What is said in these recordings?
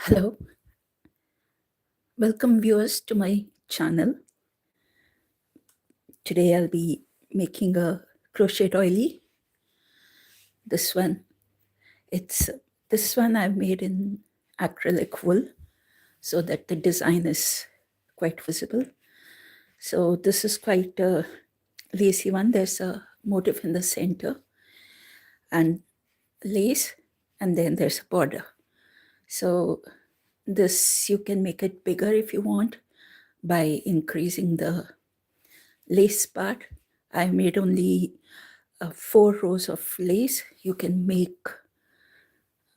Hello, welcome viewers to my channel. Today I'll be making a crochet doily. This one I've made in acrylic wool so that the design is quite visible. So this is quite a lacy one. There's a motif in the center and lace, and then there's a border. So this, you can make it bigger if you want by increasing the lace part. I made only 4 rows of lace. You can make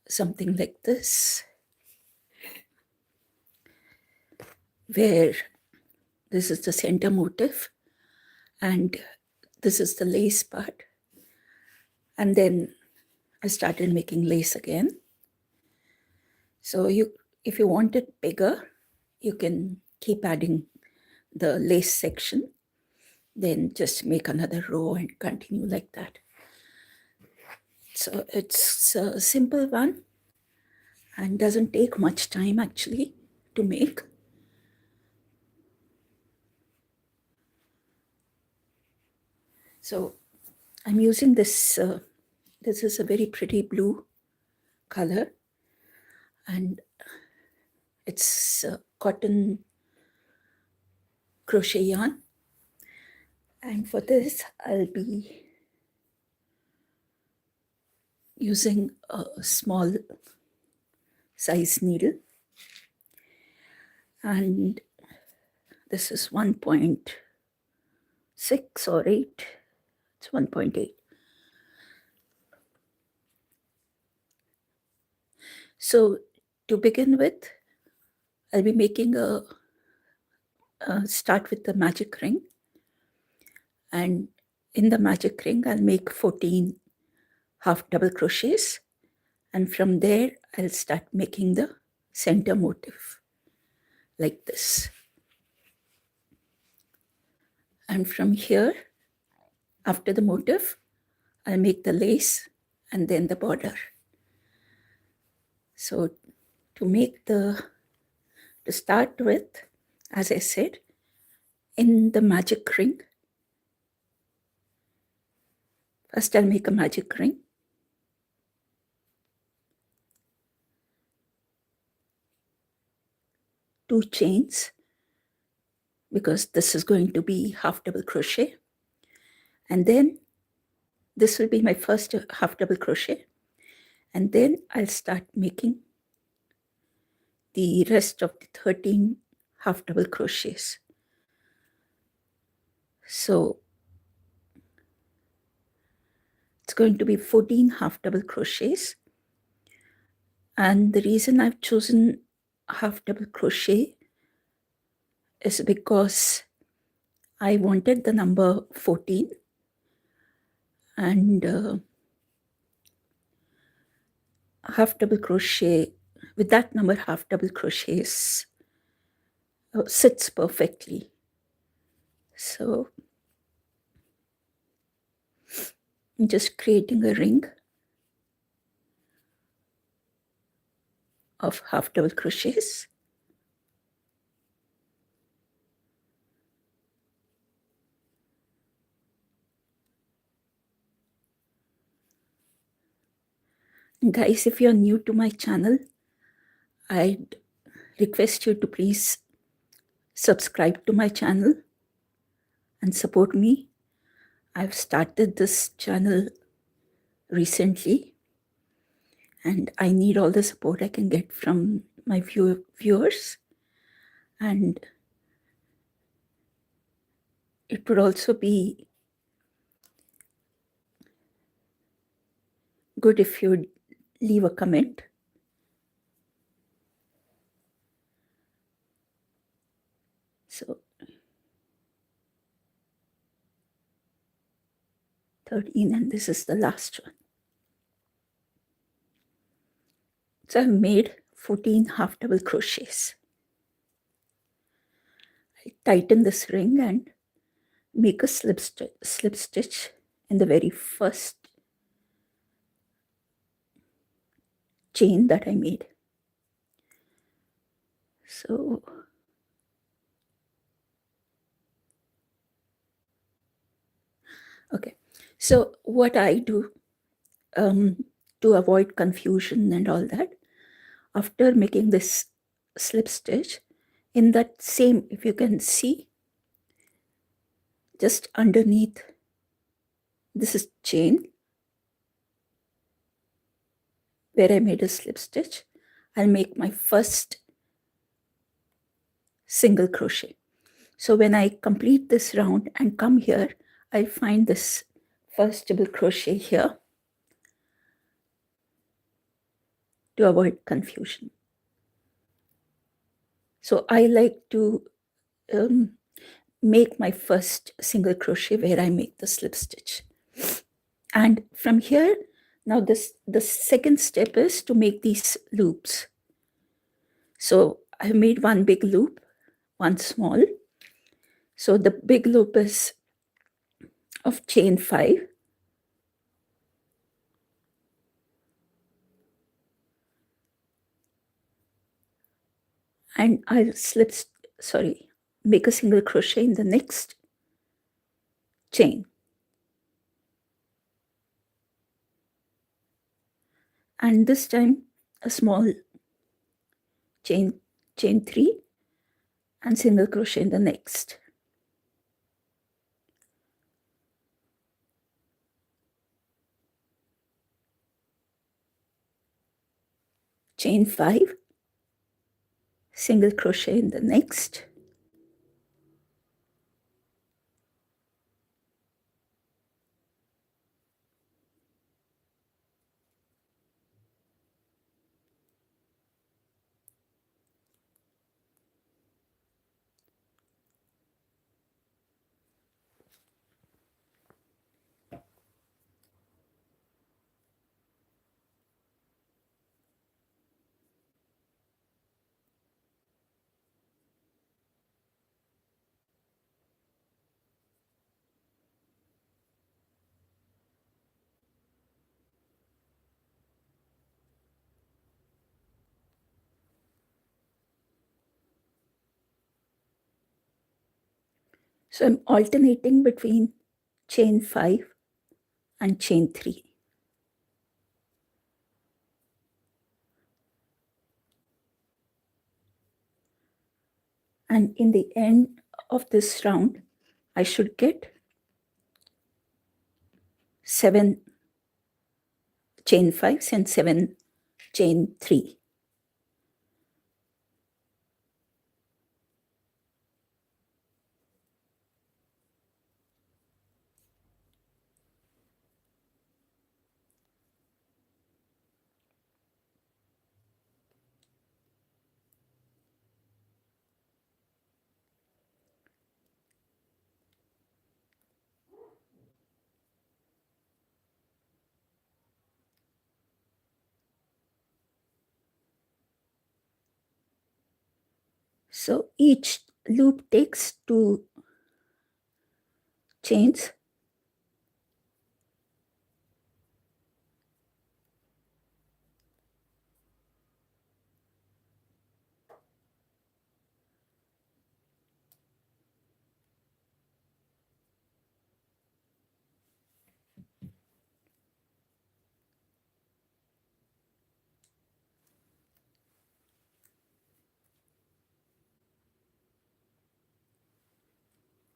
something like this, where this is the center motif and this is the lace part. And then I started making lace again. So if you want it bigger, you can keep adding the lace section, then just make another row and continue like that. So it's a simple one and doesn't take much time actually to make. So I'm using this, this is a very pretty blue color, and it's cotton crochet yarn. And for this, I'll be using a small size needle. And this is 1.6 or 8. It's 1.8. So to begin with, I'll be making a start with the magic ring. And in the magic ring, I'll make 14 half double crochets. And from there, I'll start making the center motif like this. And from here, after the motif, I'll make the lace and then the border. So to start with, as I said, in the magic ring, first I'll make a magic ring. Two chains, because this is going to be half double crochet. And then this will be my first half double crochet. And then I'll start making the rest of the 13 half double crochets. So it's going to be 14 half double crochets. And the reason I've chosen half double crochet is because I wanted the number 14, and half double crochet, with that number, half double crochets sits perfectly. So I'm just creating a ring of half double crochets. Guys, if you're new to my channel, I'd request you to please subscribe to my channel and support me. I've started this channel recently, and I need all the support I can get from my viewers. And it would also be good if you'd leave a comment. So 13, and this is the last one. So I've made 14 half double crochets. I tighten this ring and make a slip stitch in the very first chain that I made. So okay, so what I do to avoid confusion and all that, after making this slip stitch, in that same, if you can see, just underneath, this is chain where I made a slip stitch, I'll make my first single crochet. So when I complete this round and come here, I find this first double crochet here to avoid confusion. So I like to make my first single crochet where I make the slip stitch. And from here, now the second step is to make these loops. So I made one big loop, one small. So the big loop is of chain 5. And I'll make a single crochet in the next chain. And this time a small chain 3 and single crochet in the next. Chain 5, single crochet in the next. So I'm alternating between chain 5 and chain 3. And in the end of this round, I should get 7 chain 5s and 7 chain 3. So each loop takes 2 chains.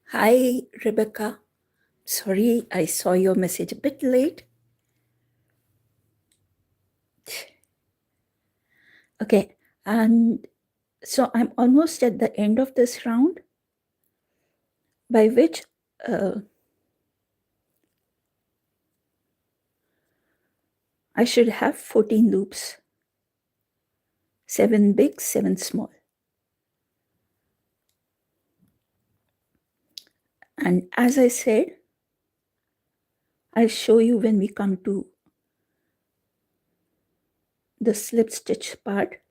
Hi, Rebecca. Sorry, I saw your message a bit late. Okay, and so I'm almost at the end of this round, by which I should have 14 loops, 7 big, 7 small. And as I said, I'll show you when we come to the slip stitch part.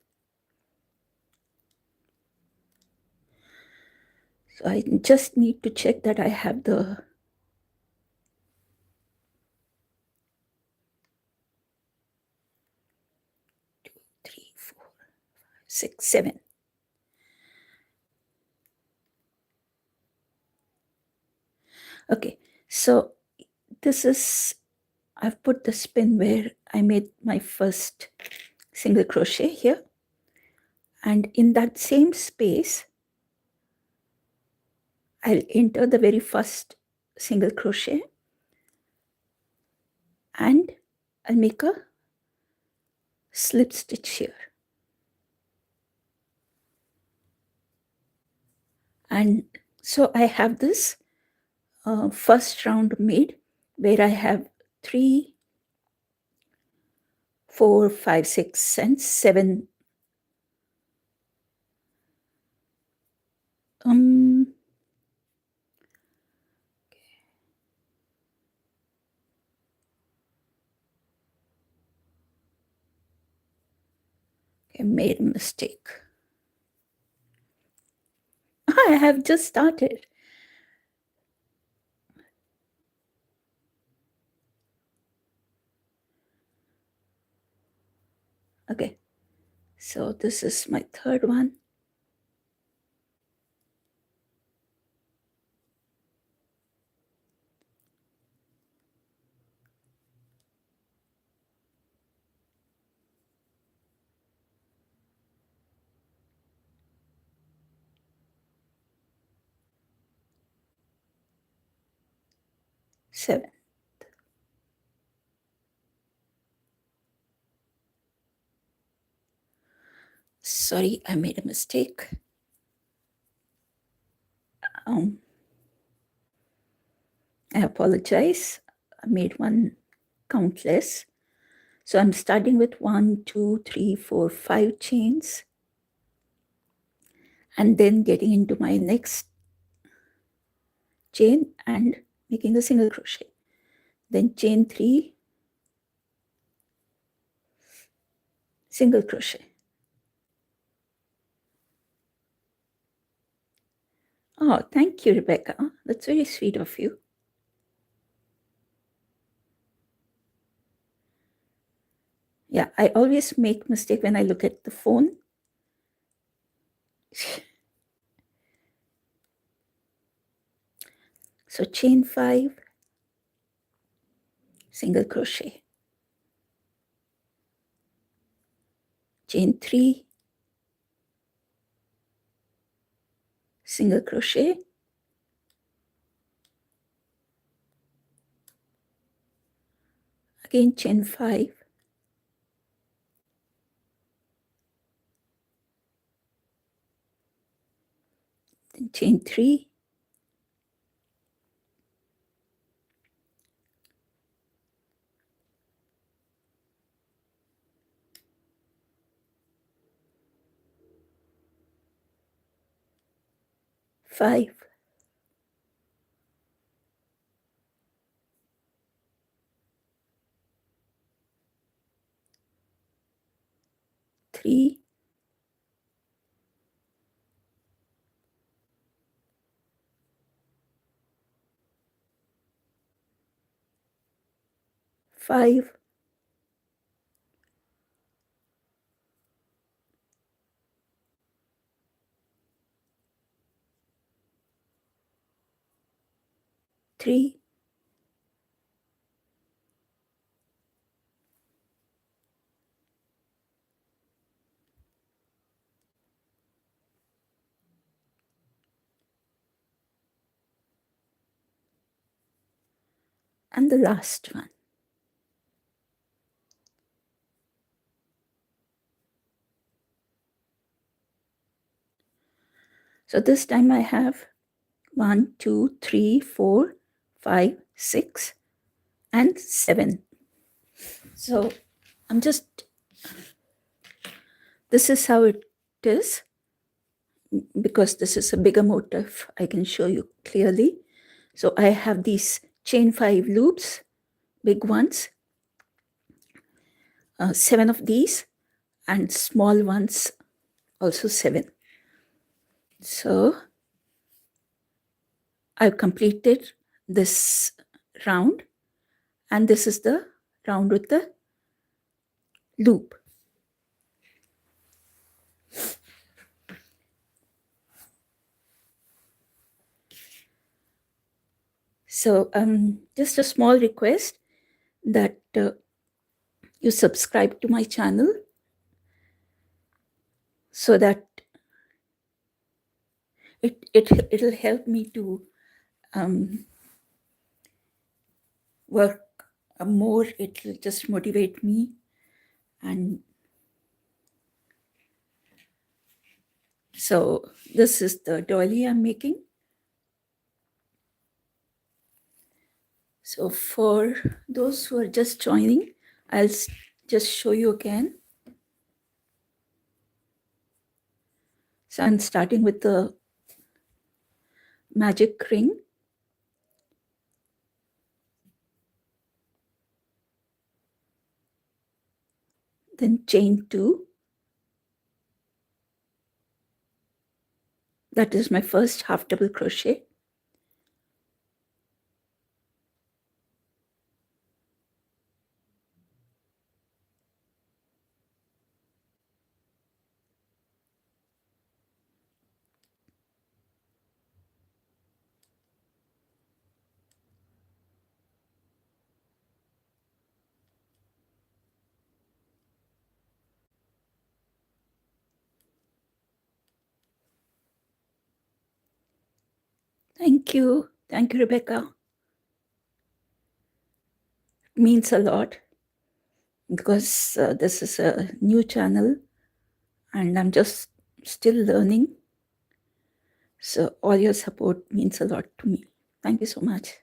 So I just need to check that I have the 2, 3, 4, 5, 6, 7. Okay, so this is, I've put the spin where I made my first single crochet here, and in that same space I'll enter the very first single crochet and I'll make a slip stitch here. And so I have this first round made where I have 3, 4, 5, 6, and 7 I made a mistake. I have just started. Okay, so this is my third one. Seven. Sorry, I made a mistake. I apologize. I made one countless. So I'm starting with 1, 2, 3, 4, 5 chains, and then getting into my next chain and making a single crochet. Then chain 3, single crochet. Oh, thank you, Rebecca. That's very sweet of you. Yeah, I always make mistake when I look at the phone. So chain 5, single crochet. Chain 3, single crochet. Again chain 5, then chain 3, five, 3, 5, 3, 3, and the last one. So this time I have 1, 2, 3, 4, 5, 6, and 7. So I'm just, this is how it is. Because this is a bigger motif, I can show you clearly. So I have these chain 5 loops, big ones, 7 of these, and small ones, also 7. So I've completed this round, and this is the round with the loop. So just a small request that you subscribe to my channel so that it'll help me to work more. It'll just motivate me. And so this is the doily I'm making. So for those who are just joining, I'll just show you again. So I'm starting with the magic ring. Then chain 2. That is my first half double crochet. Thank you. Thank you, Rebecca. It means a lot because this is a new channel and I'm just still learning. So all your support means a lot to me. Thank you so much.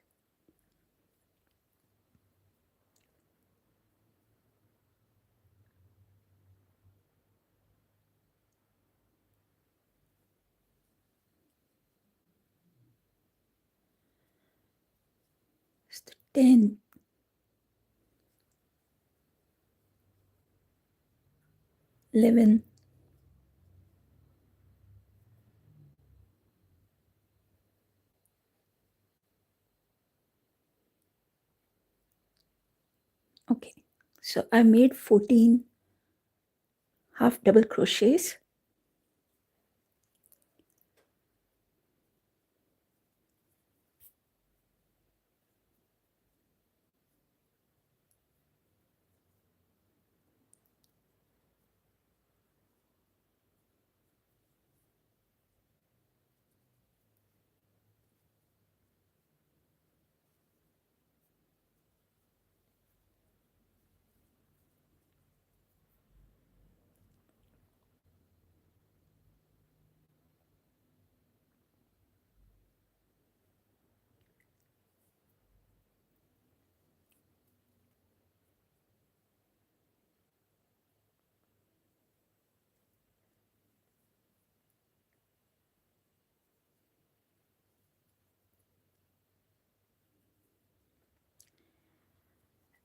It's the 10, 11, 12. Okay, so I made 14 half double crochets.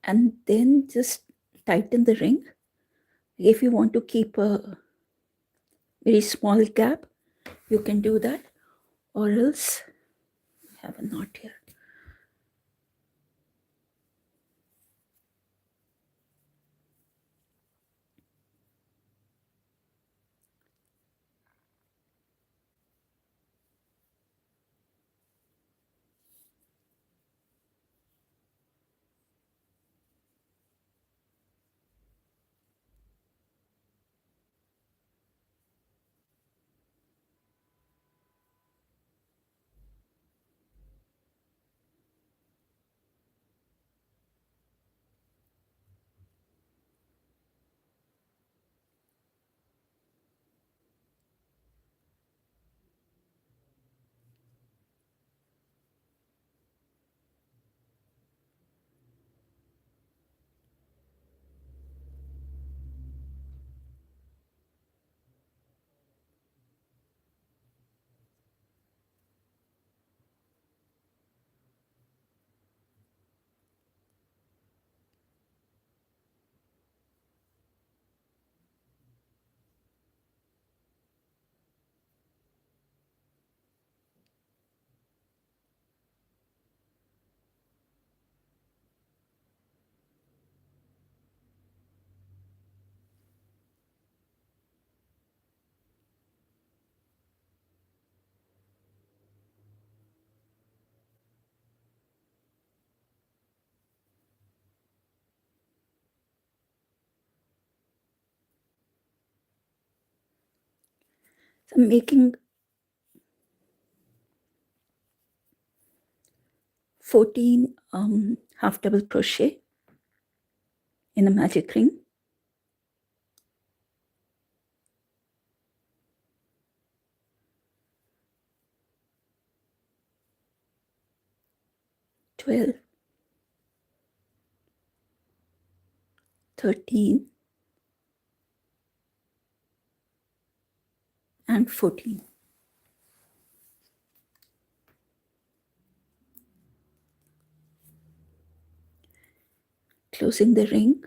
And then just tighten the ring. If you want to keep a very small gap, you can do that, or else I have a knot here. So I'm making 14 half double crochet in a magic ring. Twelve, 13, and 14. Closing the ring.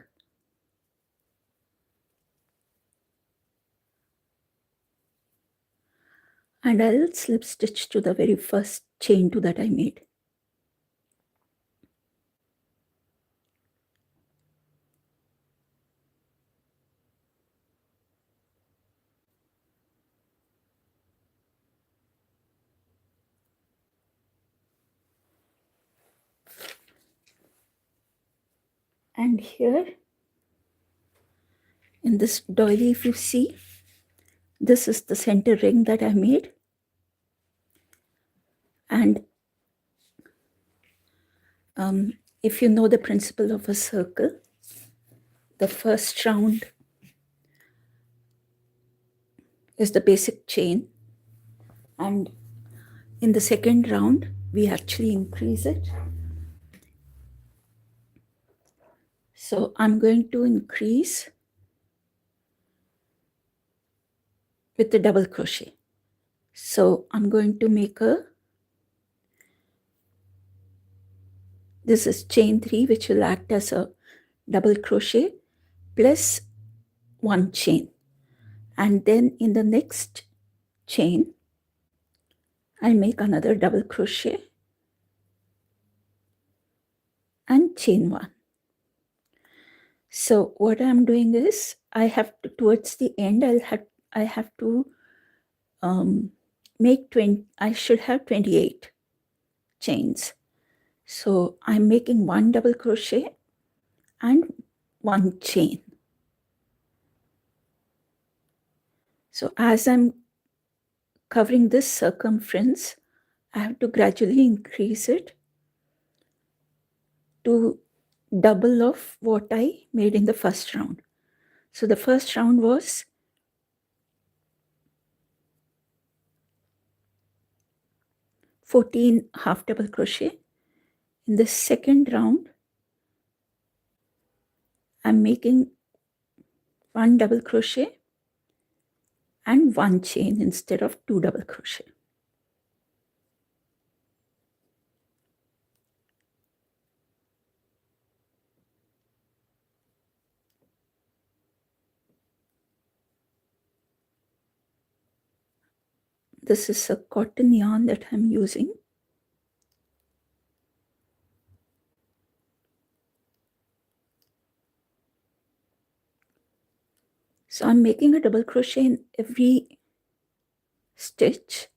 And I'll slip stitch to the very first chain 2 that I made. And here in this doily, if you see, this is the center ring that I made. And if you know the principle of a circle, the first round is the basic chain, and in the second round we actually increase it. So I'm going to increase with the double crochet. So I'm going to make this is chain 3, which will act as a double crochet plus 1 chain. And then in the next chain, I'll make another double crochet and chain 1. So what I'm doing is I have to, towards the end, I have to make 20. I should have 28 chains. So I'm making 1 double crochet and 1 chain. So as I'm covering this circumference, I have to gradually increase it to double of what I made in the first round. So the first round was 14 half double crochet. In the second round, I'm making 1 double crochet and 1 chain instead of 2 double crochet. This is a cotton yarn that I'm using. So I'm making a double crochet in every stitch.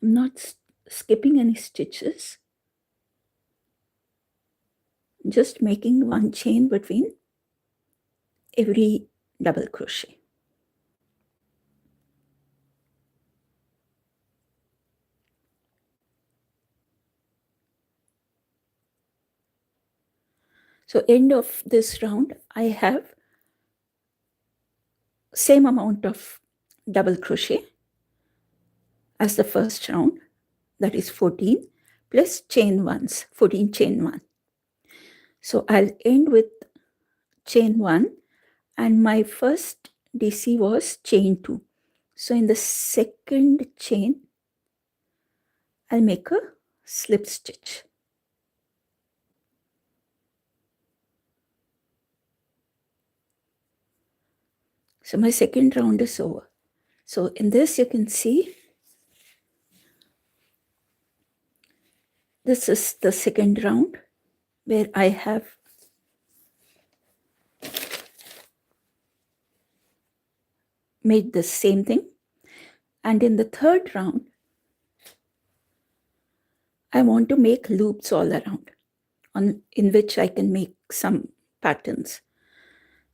I'm not skipping any stitches. Just making 1 chain between every double crochet. So end of this round, I have same amount of double crochet as the first round, that is 14 plus chain 1s, 14 chain 1. So I'll end with chain 1, and my first DC was chain 2. So in the second chain, I'll make a slip stitch. So my second round is over. So in this you can see this is the second round where I have made the same thing. And in the third round, I want to make loops all around in which I can make some patterns.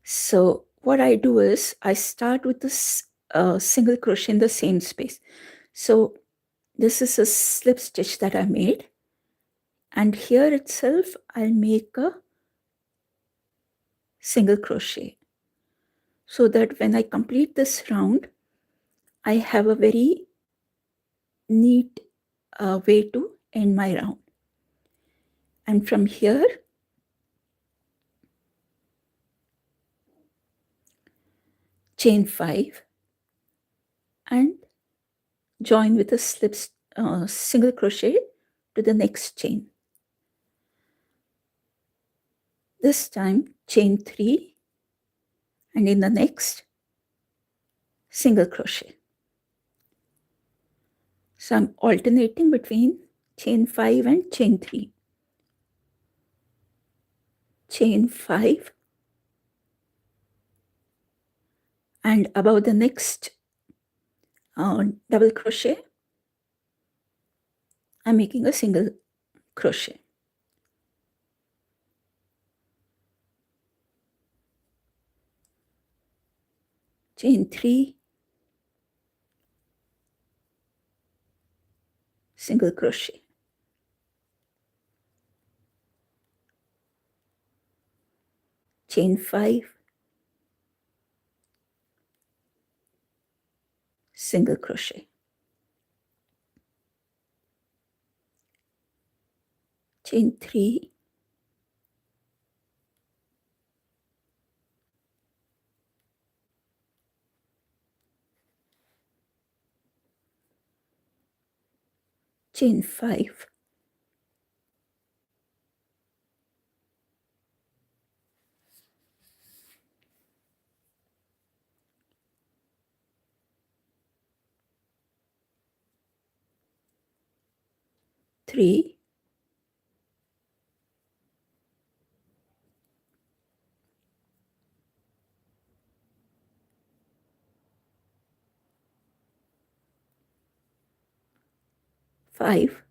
So what I do is I start with this single crochet in the same space. So this is a slip stitch that I made, and here itself I'll make a single crochet, so that when I complete this round, I have a very neat way to end my round. And from here, chain 5 and join with a single crochet to the next chain. This time chain 3, and in the next single crochet. So I'm alternating between chain 5 and chain 3. Chain 5, and above the next double crochet, I'm making a single crochet. Chain 3, single crochet. Chain 5, single crochet. Chain 3, chain 5, three, five,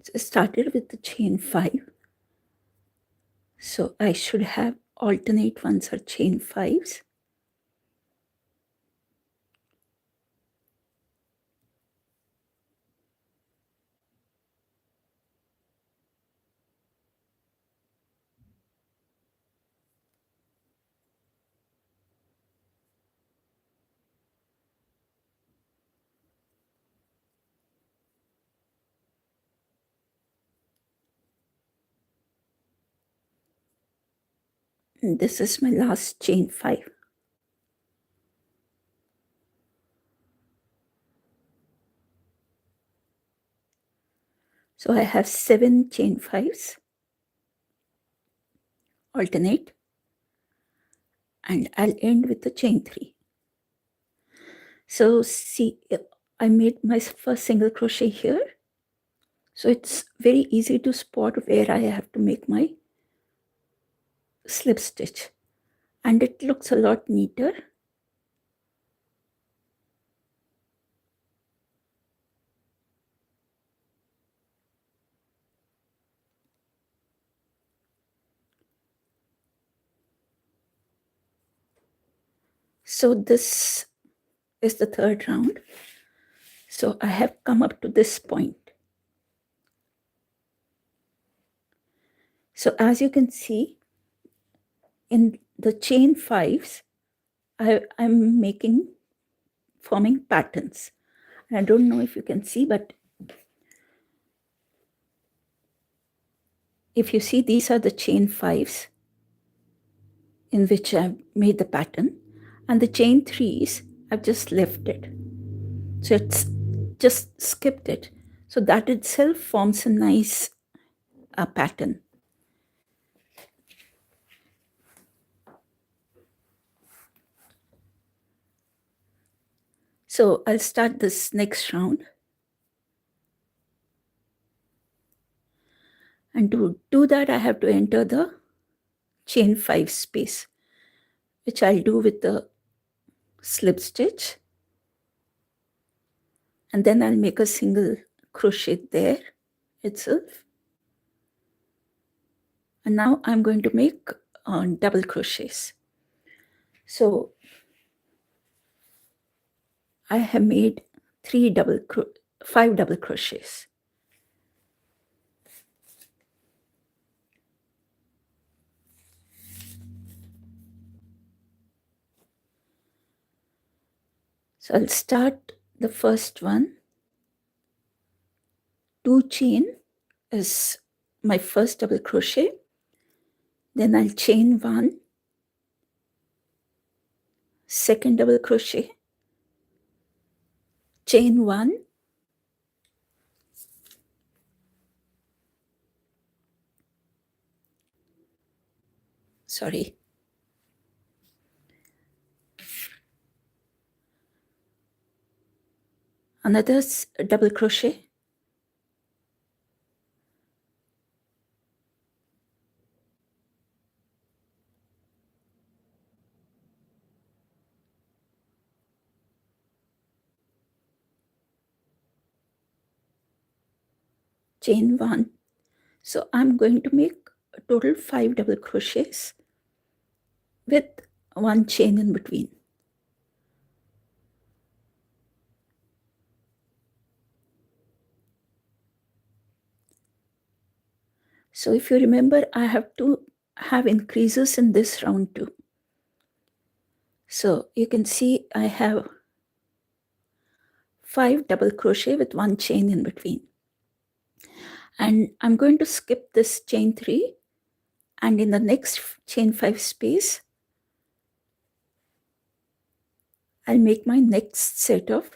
so I started with the chain 5. So I should have alternate ones are chain 5s. And this is my last chain 5. So I have 7 chain 5s, alternate, and I'll end with the chain 3. So see, I made my first single crochet here. So it's very easy to spot where I have to make my slip stitch, and it looks a lot neater. So this is the third round. So I have come up to this point. So as you can see, in the chain 5s, I'm forming patterns. And I don't know if you can see, but if you see, these are the chain 5s in which I've made the pattern, and the chain 3s I've just left it. So it's just skipped it. So that itself forms a nice pattern. So I'll start this next round. And to do that, I have to enter the chain 5 space, which I'll do with the slip stitch. And then I'll make a single crochet there itself. And now I'm going to make double crochets. So I have made 5 double crochets. So I'll start the first one. 2 chain is my first double crochet. Then I'll chain 1, second double crochet, chain 1, sorry, another double crochet, chain 1. So I'm going to make a total 5 double crochets with 1 chain in between. So if you remember, I have to have increases in this round too. So you can see I have 5 double crochet with 1 chain in between. And I'm going to skip this chain 3, and in the next chain 5 space, I'll make my next set of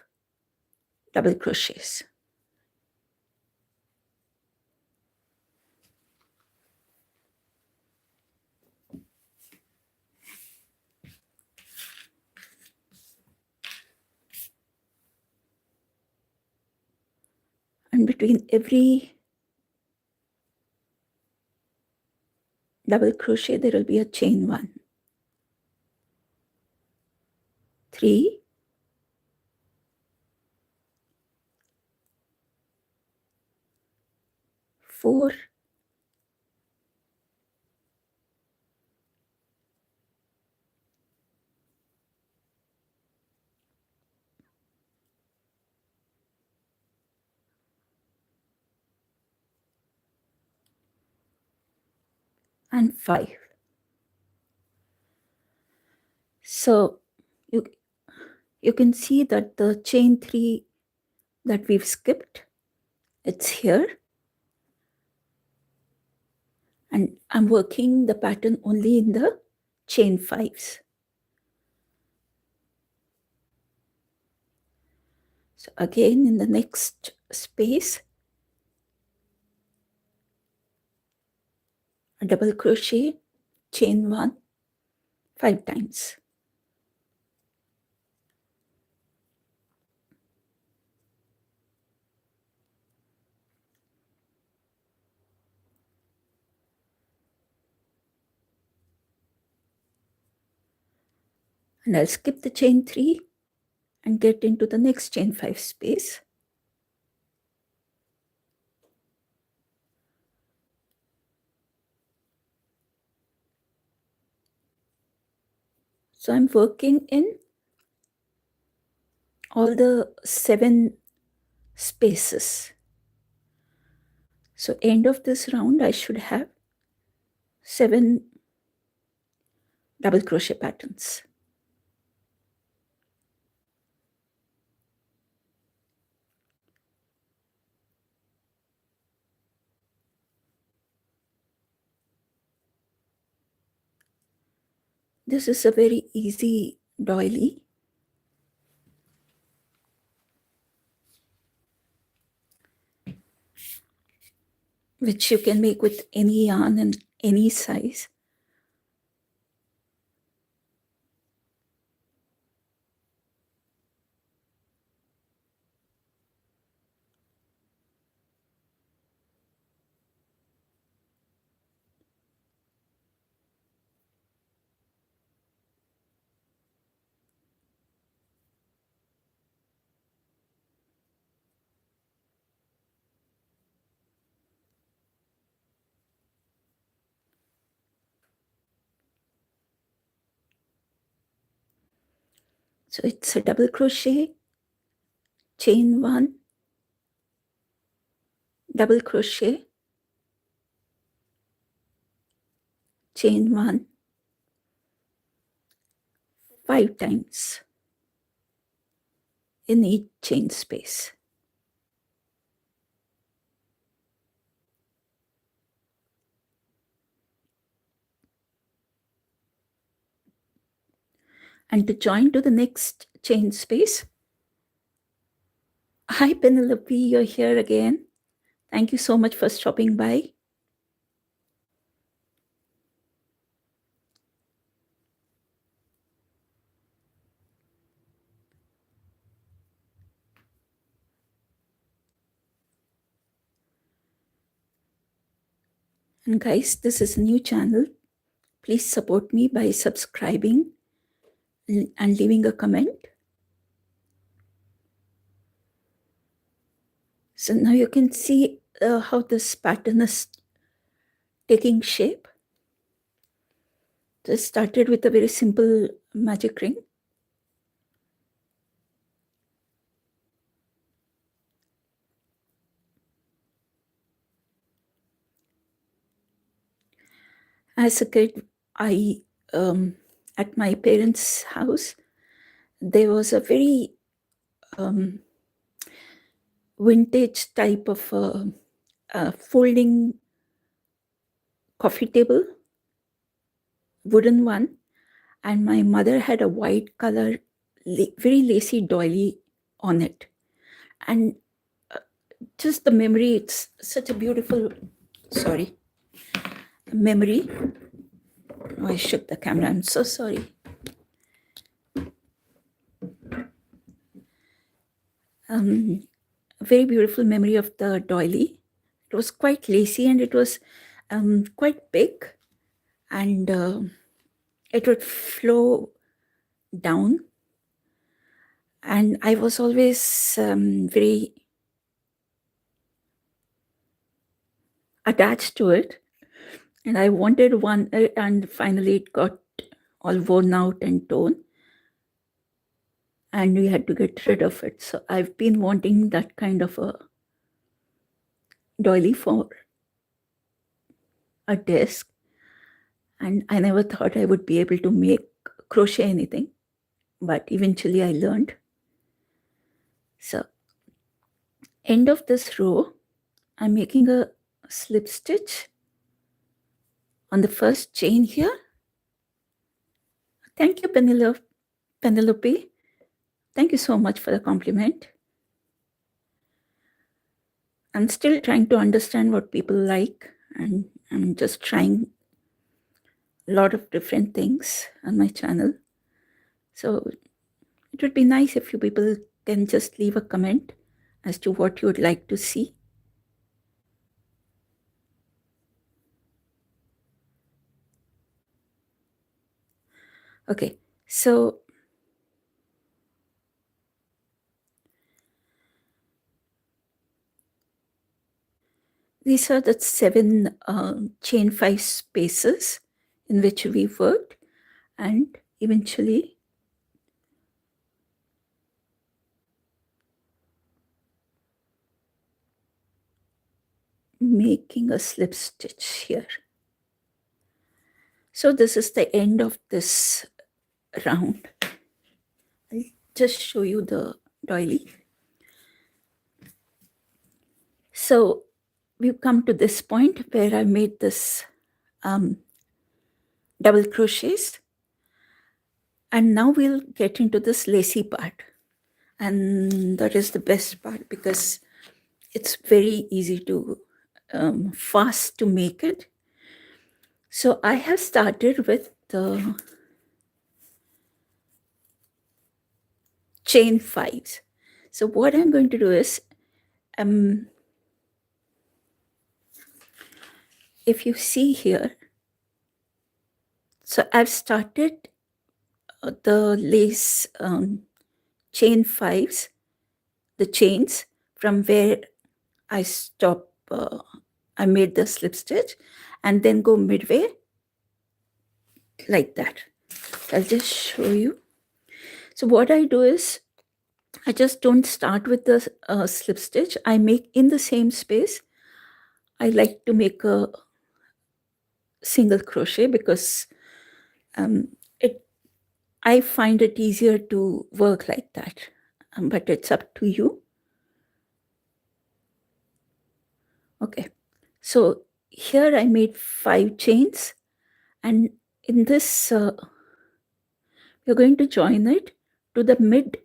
double crochets. And between every double crochet, there will be a chain 1, 3, 4, 5. So you can see that the chain 3 that we've skipped, it's here. And I'm working the pattern only in the chain 5s. So again, in the next space, a double crochet, chain 1, 5 times. And I'll skip the chain 3 and get into the next chain 5 space. So I'm working in all the 7 spaces. So end of this round, I should have 7 double crochet patterns. This is a very easy doily. Which you can make with any yarn and any size. So it's a double crochet, chain 1, double crochet, chain 1, 5 times in each chain space. And to join to the next chain space, hi Penelope, you're here again. Thank you so much for stopping by. And guys, this is a new channel. Please support me by subscribing and leaving a comment. So now you can see how this pattern is taking shape. Just started with a very simple magic ring. As a kid, I at my parents' house, there was a very vintage type of folding coffee table, wooden one, and my mother had a white color, very lacy doily on it. And just the memory, it's such a beautiful, memory. Oh, I shook the camera, I'm so sorry. A very beautiful memory of the doily. It was quite lacy and it was quite big, and it would flow down. And I was always very attached to it. And I wanted one, and finally it got all worn out and torn. And we had to get rid of it. So I've been wanting that kind of a doily for a desk. And I never thought I would be able to make crochet anything. But eventually I learned. So end of this row, I'm making a slip stitch on the first chain here. Thank you, Penelope. Thank you so much for the compliment. I'm still trying to understand what people like, and I'm just trying a lot of different things on my channel. So it would be nice if you people can just leave a comment as to what you would like to see. Okay, so these are the 7 chain 5 spaces in which we worked, and eventually making a slip stitch here. So this is the end of this round. I'll just show you the doily. So we've come to this point where I made this double crochets, and now we'll get into this lacy part, and that is the best part because it's very easy to fast to make it. So I have started with the chain 5s. So what I'm going to do is, if you see here, so I've started the lace chain 5s, the chains from where I stop, I made the slip stitch, and then go midway like that. I'll just show you. So what I do is I just don't start with the slip stitch. I make in the same space. I like to make a single crochet because it I find it easier to work like that, but it's up to you. Okay, so here I made 5 chains, and in this we're going to join it to the mid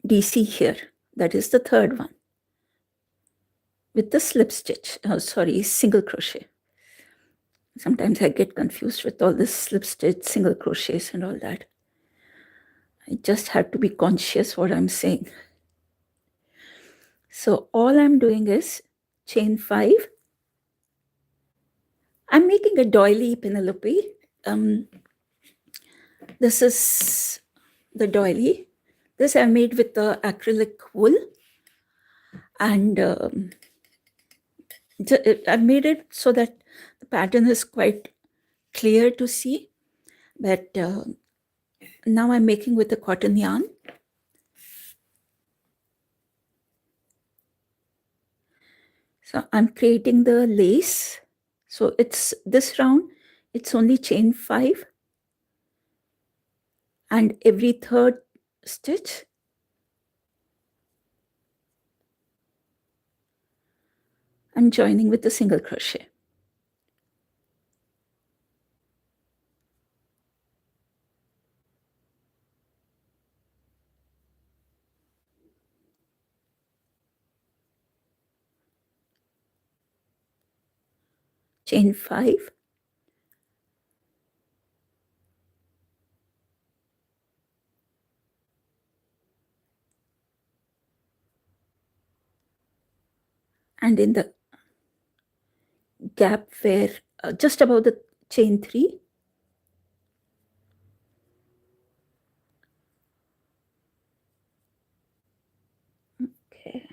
DC here. That is the third one with the slip stitch. Sorry, single crochet. Sometimes I get confused with all this slip stitch, single crochets and all that. I just have to be conscious what I'm saying. So all I'm doing is chain 5. I'm making a doily Penelope. This is the doily. This I made with the acrylic wool, and I made it so that the pattern is quite clear to see. But now I'm making with the cotton yarn. So I'm creating the lace. So it's this round, it's only chain 5, and every third stitch I'm joining with a single crochet. Chain 5, and in the gap where just above the chain 3, okay,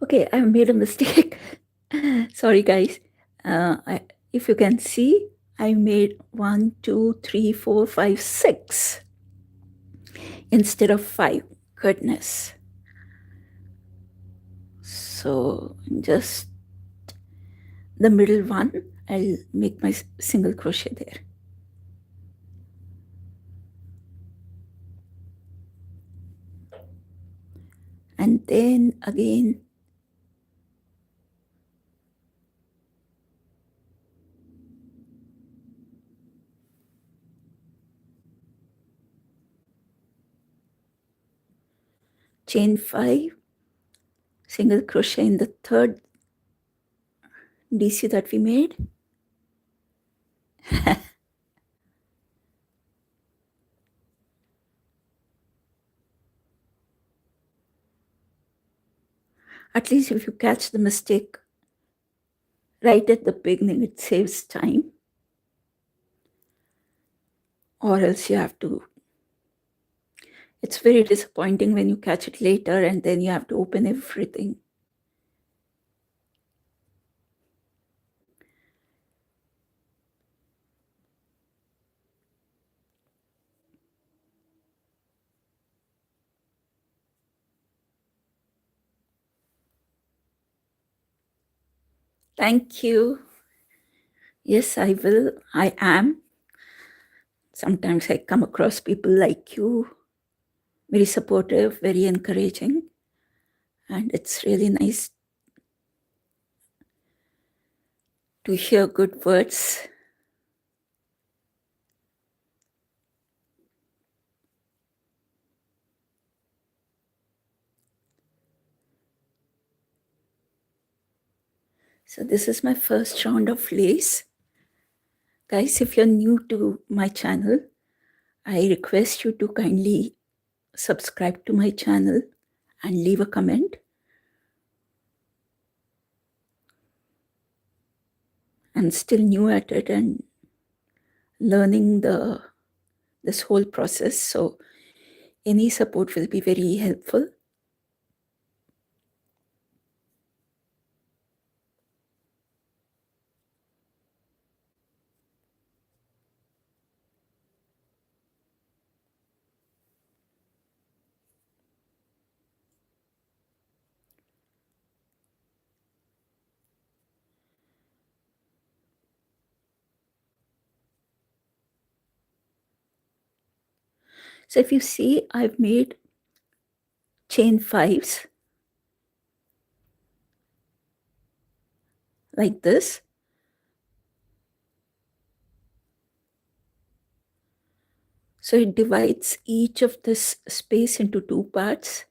okay, I made a mistake. Sorry guys. If you can see, I made 1 2 3 4 5 6 instead of 5. Goodness. So just the middle one, I'll make my single crochet there. And then again, chain 5, single crochet in the third DC that we made. At least if you catch the mistake right at the beginning, it saves time. Or else you have to, it's very disappointing when you catch it later and then you have to open everything. Thank you. Yes, I will. I am. Sometimes I come across people like you, very supportive, very encouraging, and it's really nice to hear good words. So this is my first round of lace. Guys, if you're new to my channel, I request you to kindly subscribe to my channel and leave a comment. I'm still new at it and learning the this whole process, so any support will be very helpful. So if you see, I've made chain 5s like this. So it divides each of this space into 2 parts.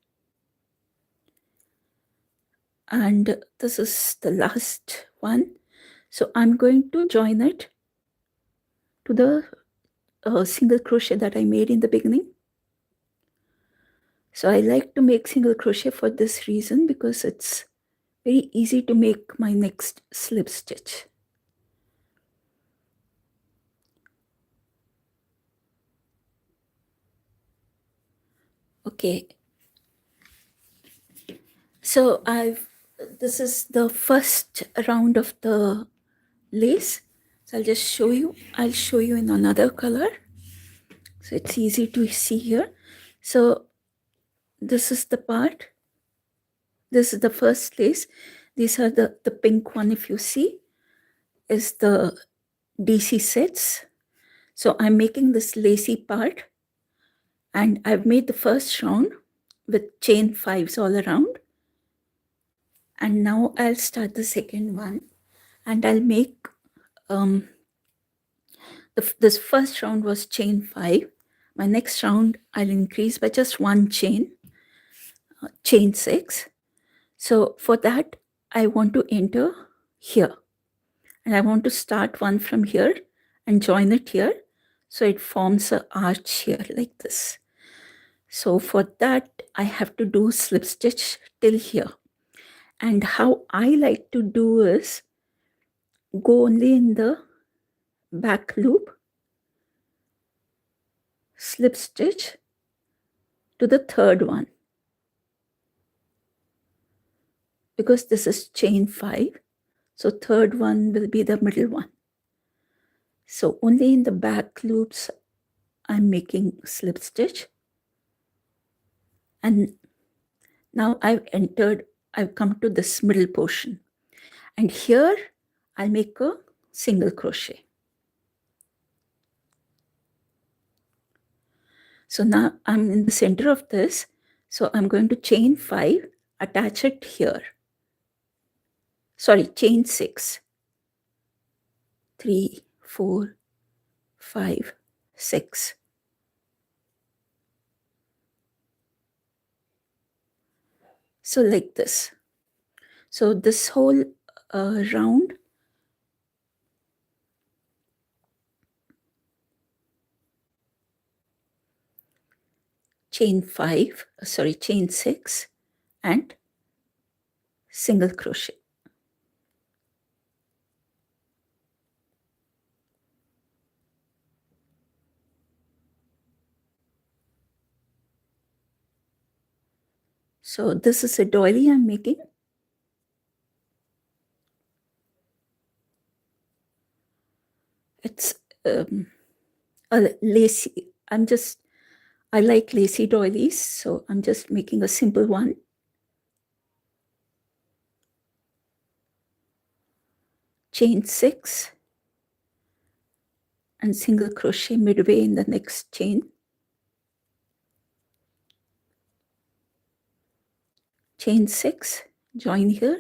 And this is the last one. So I'm going to join it to the single crochet that I made in the beginning. So I like to make single crochet for this reason, because it's very easy to make my next slip stitch. Okay. So this is the first round of the lace. So I'll just show you. I'll show you in another color, so it's easy to see here. So this is the part. This is the first lace. These are the pink one, if you see, is the DC sets. So I'm making this lacy part, and I've made the first round with chain 5s all around. And now I'll start the second one, and I'll make this first round was chain 5. My next round I'll increase by just 1 chain, chain 6. So for that, I want to enter here, and I want to start one from here and join it here, so it forms an arch here like this. So for that, I have to do slip stitch till here. And how I like to do is go only in the back loop, slip stitch to the third one, because this is chain 5. So third one will be the middle one. So only in the back loops I'm making slip stitch. And now I've come to this middle portion. And here I'll make a single crochet. So now I'm in the center of this. So I'm going to chain 5, attach it here. Sorry, chain 6. 3, 4, 5, 6. So like this. So this whole round, chain 6 and single crochet. So this is a doily I'm making. It's a lacy. I like lacy doilies, so I'm just making a simple one. Chain 6 and single crochet midway in the next chain. Chain 6, join here.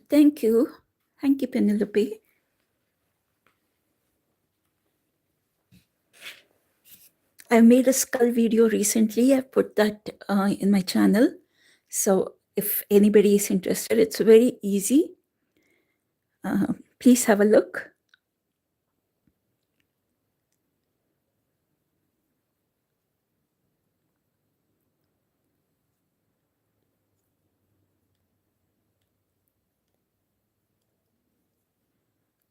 Thank you. Thank you, Penelope. I made a skull video recently. I put that in my channel. So if anybody is interested, it's very easy. Please have a look.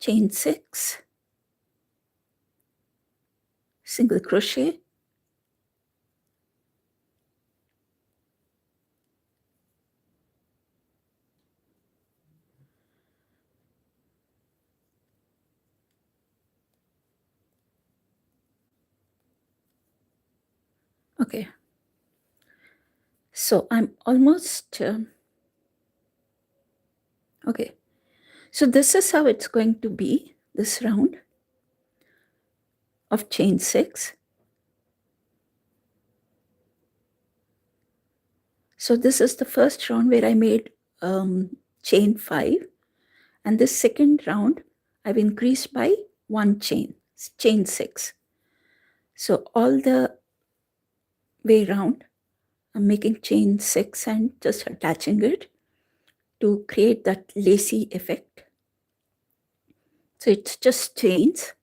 chain 6, single crochet, okay. So I'm almost, okay. So this is how it's going to be, this round of chain 6. So this is the first round where I made chain 5, and this second round I've increased by 1 chain, chain 6. So all the way round I'm making chain 6 and just attaching it to create that lacy effect. So it's just chains.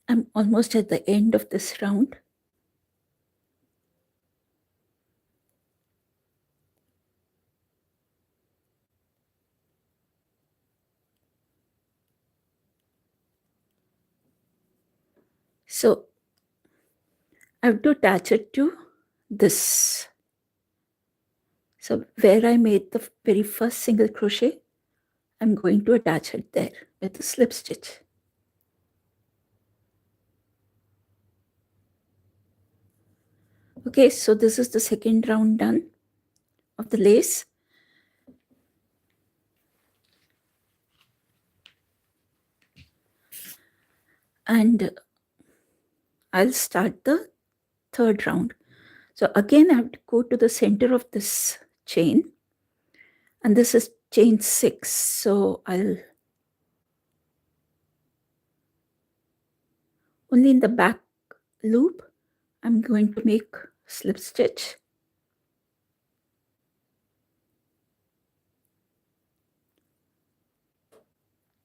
I'm almost at the end of this round. So I have to attach it to this. So where I made the very first single crochet, I'm going to attach it there with a slip stitch. Okay, so this is the second round done of the lace. And I'll start the third round. So again, I have to go to the center of this chain, and this is chain 6. So I'll only in the back loop, I'm going to make slip stitch.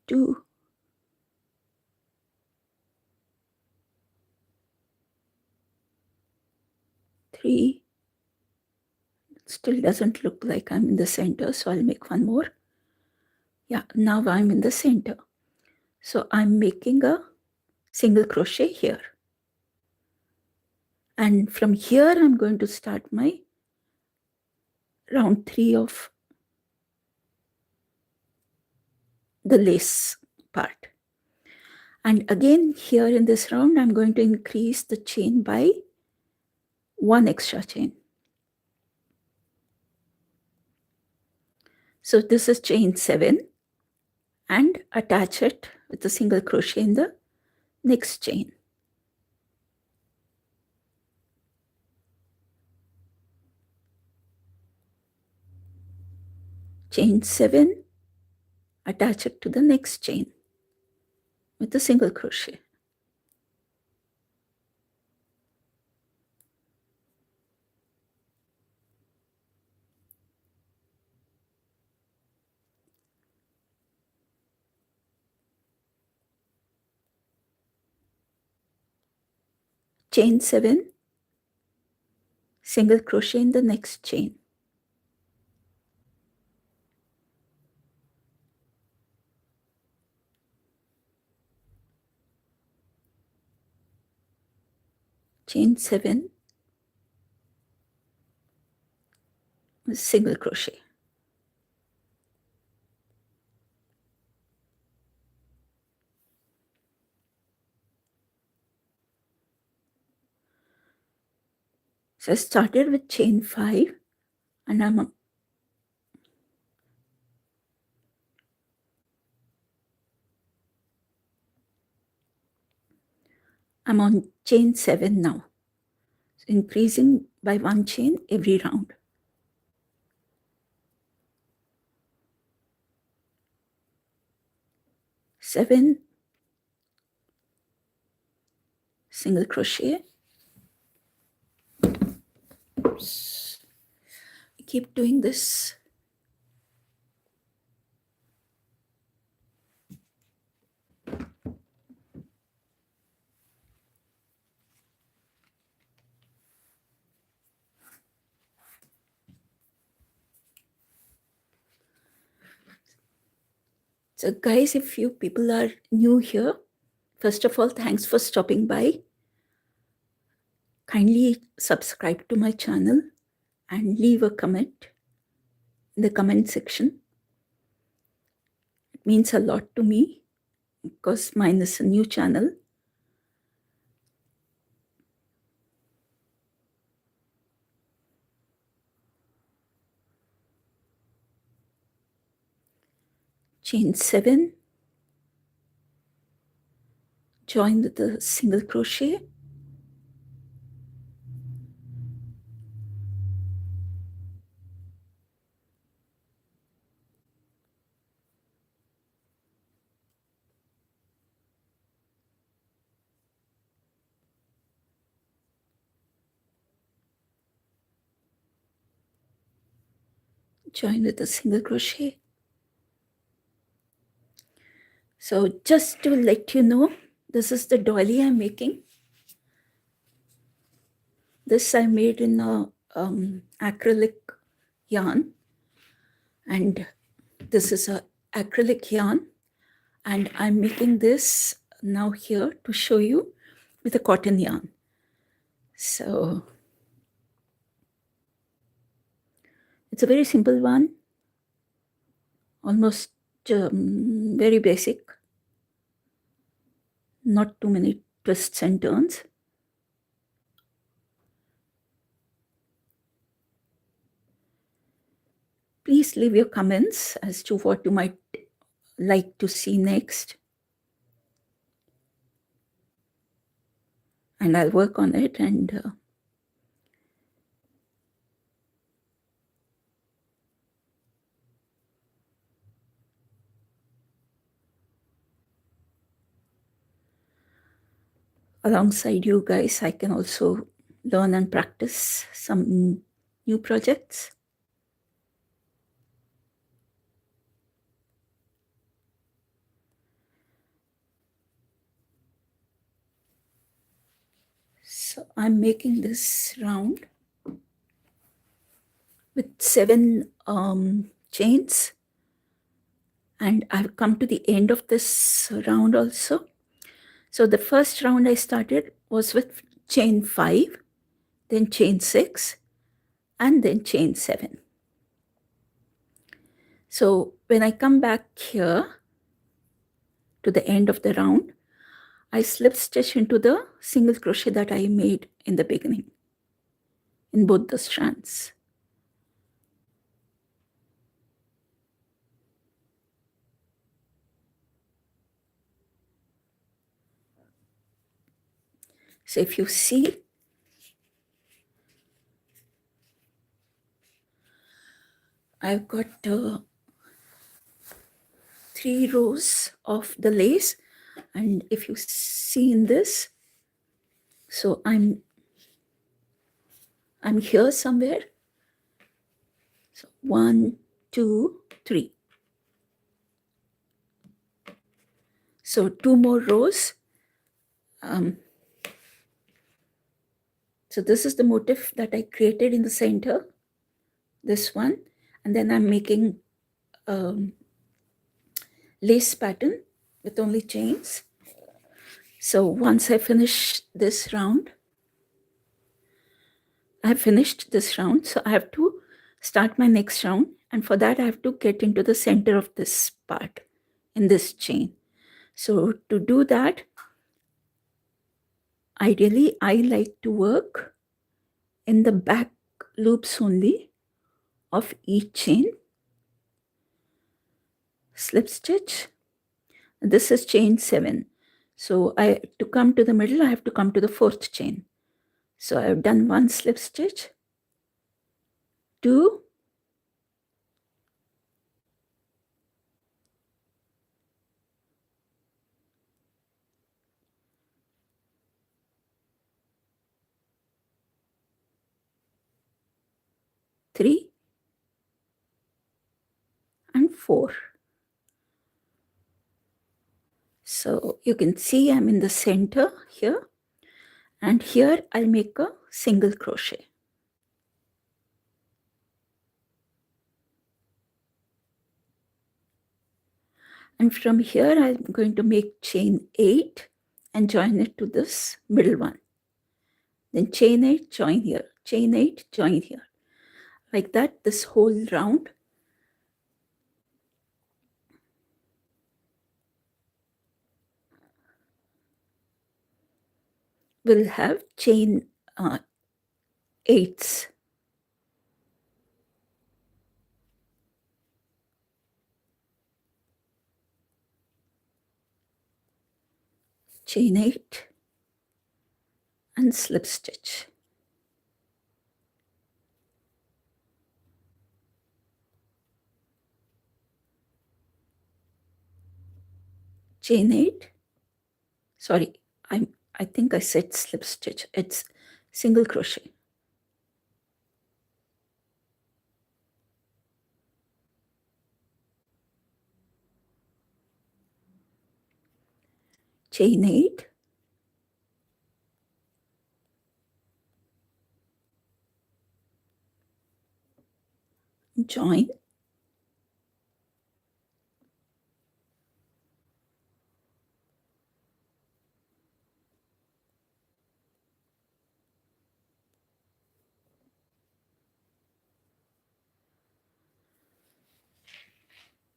2, 3. Still doesn't look like I'm in the center, so I'll make one more. Yeah, now I'm in the center. So I'm making a single crochet here. And from here, I'm going to start my round 3 of the lace part. And again, here in this round, I'm going to increase the chain by 1 extra chain. So this is chain 7, and attach it with a single crochet in the next chain. Chain 7, attach it to the next chain with a single crochet. Chain 7, single crochet in the next chain. Chain 7, single crochet. So I started with chain 5, and I'm on chain 7 now, increasing by 1 chain every round. Seven, single crochet. Oops. I keep doing this. So guys, if you people are new here, first of all, thanks for stopping by. Kindly subscribe to my channel and leave a comment in the comment section. It means a lot to me because mine is a new channel. Chain 7, join with the single crochet, join with the single crochet. So just to let you know, this is the doily I'm making. This I made in a acrylic yarn, and this is a acrylic yarn, and I'm making this now here to show you with a cotton yarn. So it's a very simple one, almost very basic, not too many twists and turns. Please leave your comments as to what you might like to see next, and I'll work on it. And alongside you guys, I can also learn and practice some new projects. So I'm making this round with 7 chains, and I've come to the end of this round also. So the first round I started was with chain 5, then chain 6, and then chain 7. So when I come back here to the end of the round, I slip stitch into the single crochet that I made in the beginning in both the strands. So if you see, I've got 3 rows of the lace, and if you see in this, so I'm here somewhere. So 1, 2, 3. So 2 more rows. So this is the motif that I created in the center, this one, and then I'm making lace pattern with only chains. So once I finish this round, I have finished this round, so I have to start my next round, and for that I have to get into the center of this part in this chain. So to do that, ideally I like to work in the back loops only of each chain, slip stitch. This is chain 7. So to come to the middle, I have to come to the 4th chain. So I have done 1 slip stitch, 2, 3, and 4. So you can see I'm in the center here, and here I'll make a single crochet. And from here I'm going to make chain 8 and join it to this middle one. Then chain 8, join here, chain 8, join here. Like that, this whole round. Will have chain 8s. Chain 8 and slip stitch. Chain 8. Sorry, I think I said slip stitch. It's single crochet. Chain 8. Join.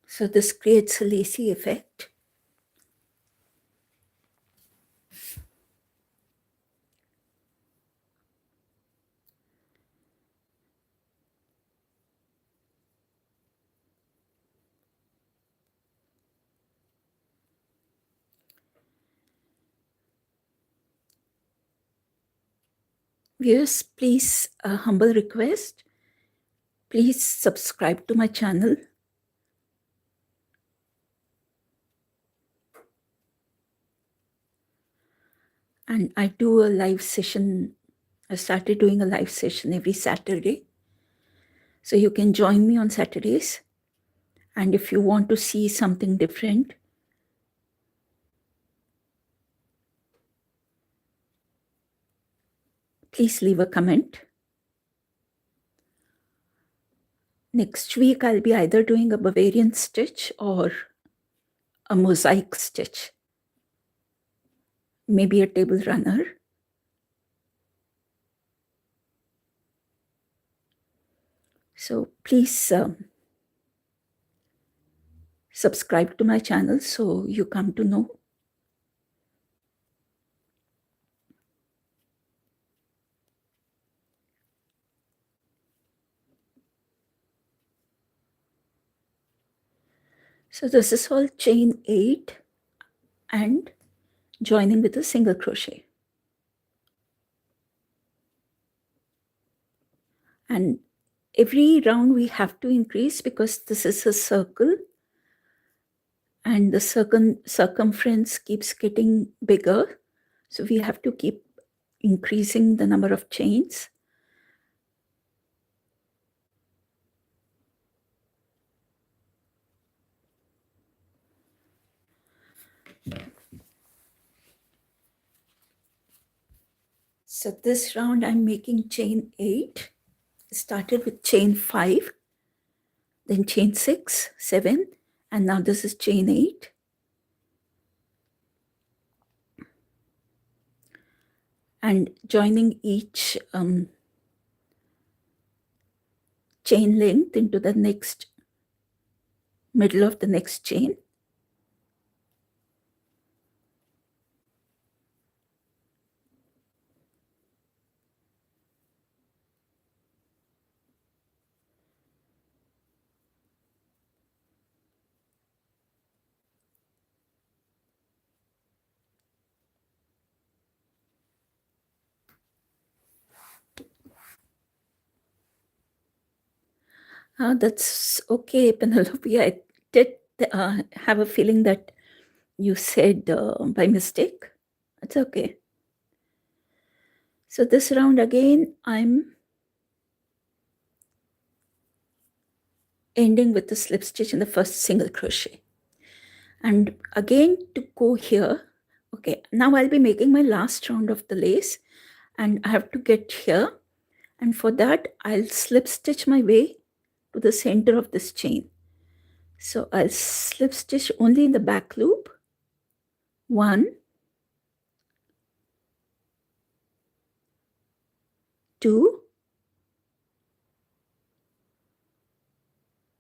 So this creates a lacy effect. Viewers, please, a humble request. Please subscribe to my channel. And I do a live session. I started doing a live session every Saturday. So you can join me on Saturdays. And if you want to see something different, please leave a comment. Next week, I'll be either doing a Bavarian stitch or a mosaic stitch, maybe a table runner. So please subscribe to my channel so you come to know. So this is all chain 8 and joining with a single crochet. And every round we have to increase because this is a circle and the circumference keeps getting bigger. So we have to keep increasing the number of chains. So this round I'm making chain 8. Started with chain 5, then chain 6, 7, and now this is chain 8. And joining each chain length into the next middle of the next chain. That's okay, Penelope. I did have a feeling that you said by mistake. It's okay. So this round again, I'm ending with the slip stitch in the first single crochet. And again to go here, okay, now I'll be making my last round of the lace and I have to get here. And for that, I'll slip stitch my way to the center of this chain. So I'll slip stitch only in the back loop. 1, 2,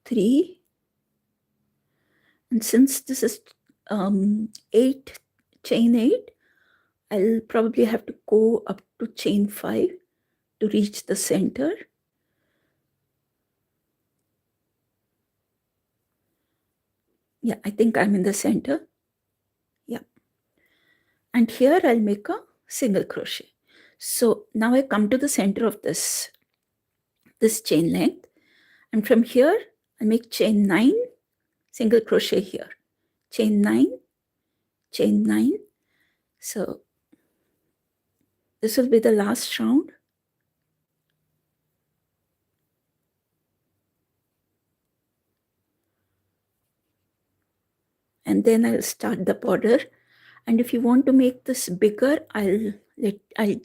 3, and since this is 8, chain 8, I'll probably have to go up to chain 5 to reach the center. Yeah, I think I'm in the center. Yeah. And here I'll make a single crochet. So now I come to the center of this chain length. And from here, I make chain 9, single crochet here. Chain 9, chain 9. So this will be the last round. And then I'll start the border. And if you want to make this bigger, I'll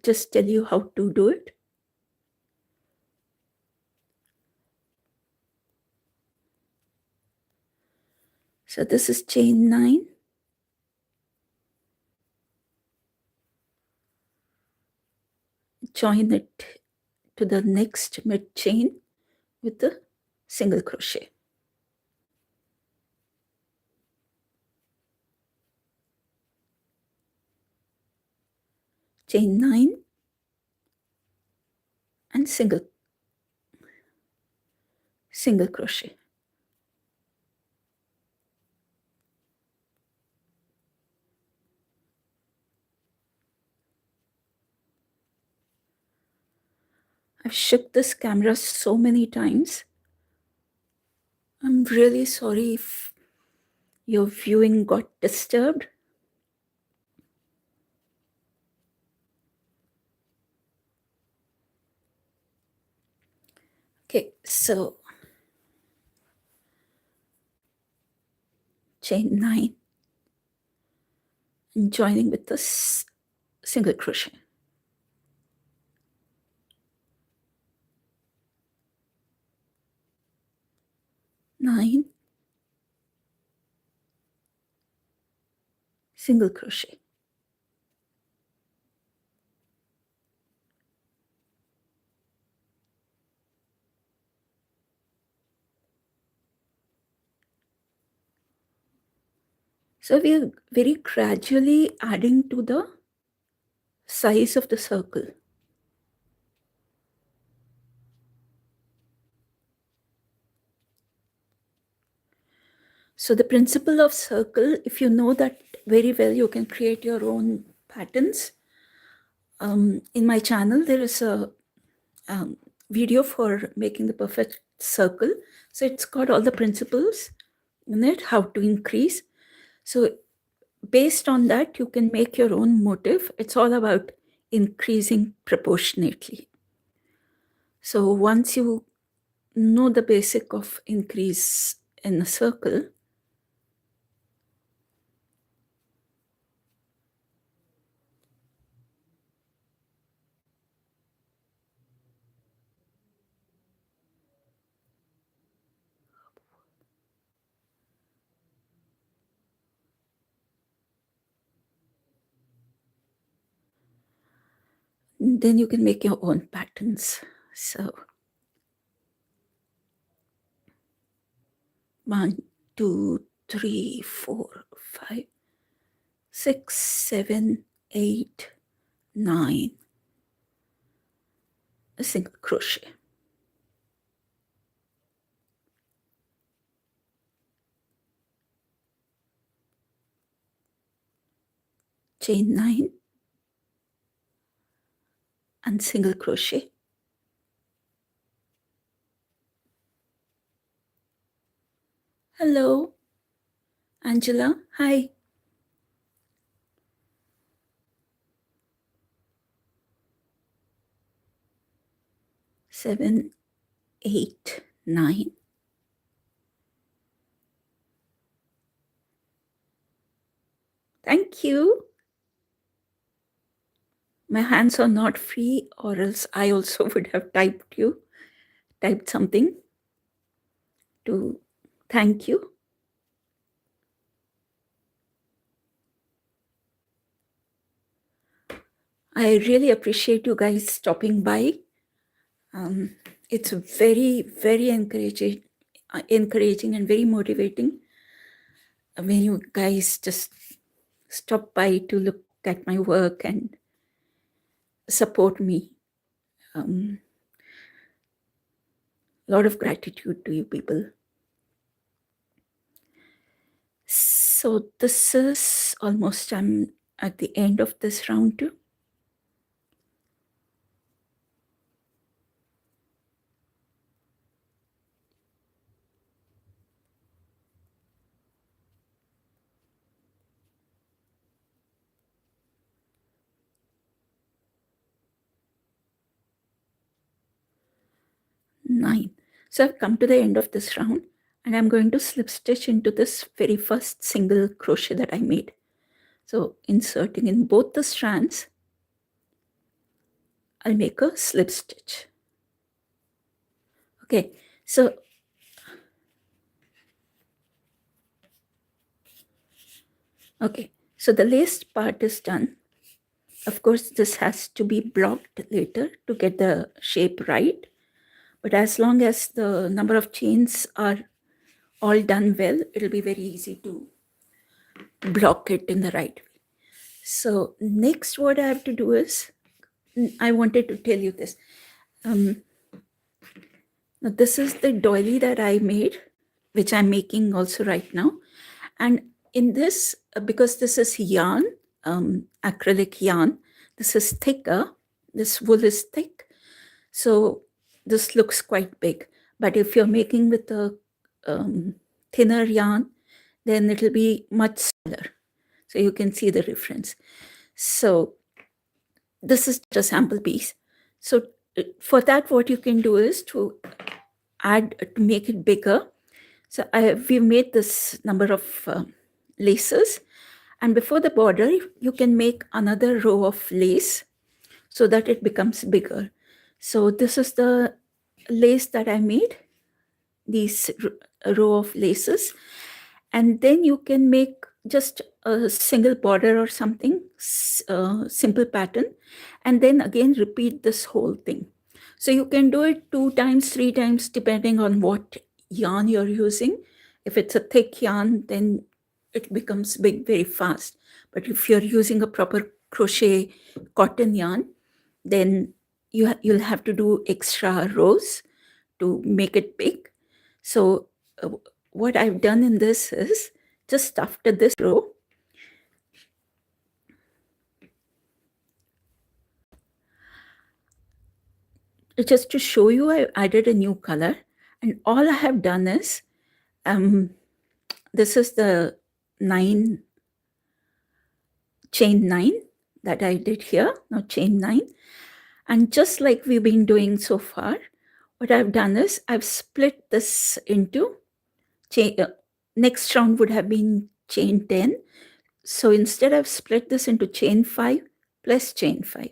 just tell you how to do it. So this is chain 9. Join it to the next mid chain with the single crochet. Chain 9 and single crochet. I've shook this camera so many times. I'm really sorry if your viewing got disturbed. Okay, so chain 9 and joining with the single crochet. 9, single crochet. So we are very gradually adding to the size of the circle. So the principle of circle, if you know that very well, you can create your own patterns. In my channel, there is a video for making the perfect circle. So it's got all the principles in it, how to increase. So based on that, you can make your own motif. It's all about increasing proportionately. So once you know the basic of increase in a circle, then you can make your own patterns. So 1, 2, 3, 4, 5, 6, 7, 8, 9, a single crochet. Chain 9 and single crochet. Hello, Angela. Hi. Seven, 8, 9. Thank you. My hands are not free, or else I also would have typed something to thank you. I really appreciate you guys stopping by. It's very, very encouraging and very motivating when you guys just stop by to look at my work and support me. A lot of gratitude to you people. So this is almost, I'm at the end of this round too. Nine. So I've come to the end of this round, and I'm going to slip stitch into this very first single crochet that I made. So inserting in both the strands, I'll make a slip stitch. Okay, so the lace part is done. Of course, this has to be blocked later to get the shape right. But as long as the number of chains are all done well, it'll be very easy to block it in the right way. So next what I have to do is, I wanted to tell you this. Now this is the doily that I made, which I'm making also right now. And in this, because this is yarn, acrylic yarn, this is thicker, this wool is thick, so this looks quite big. But if you're making with a thinner yarn, then it'll be much smaller. So you can see the difference. So this is just a sample piece. So for that, what you can do is to make it bigger. So we've made this number of laces, and before the border, you can make another row of lace so that it becomes bigger. So this is the lace that I made, these row of laces, and then you can make just a single border or something, simple pattern, and then again repeat this whole thing. So you can do it 2 times, 3 times, depending on what yarn you're using. If it's a thick yarn, then it becomes big very fast. But if you're using a proper crochet cotton yarn, then you'll have to do extra rows to make it big. So what I've done in this is, just after this row, just to show you, I added a new color, and all I have done is, this is the 9 chain 9 that I did here. Now chain 9, and just like we've been doing so far, what I've done is I've split this into chain. Next round would have been chain 10. So instead I've split this into chain 5 plus chain 5.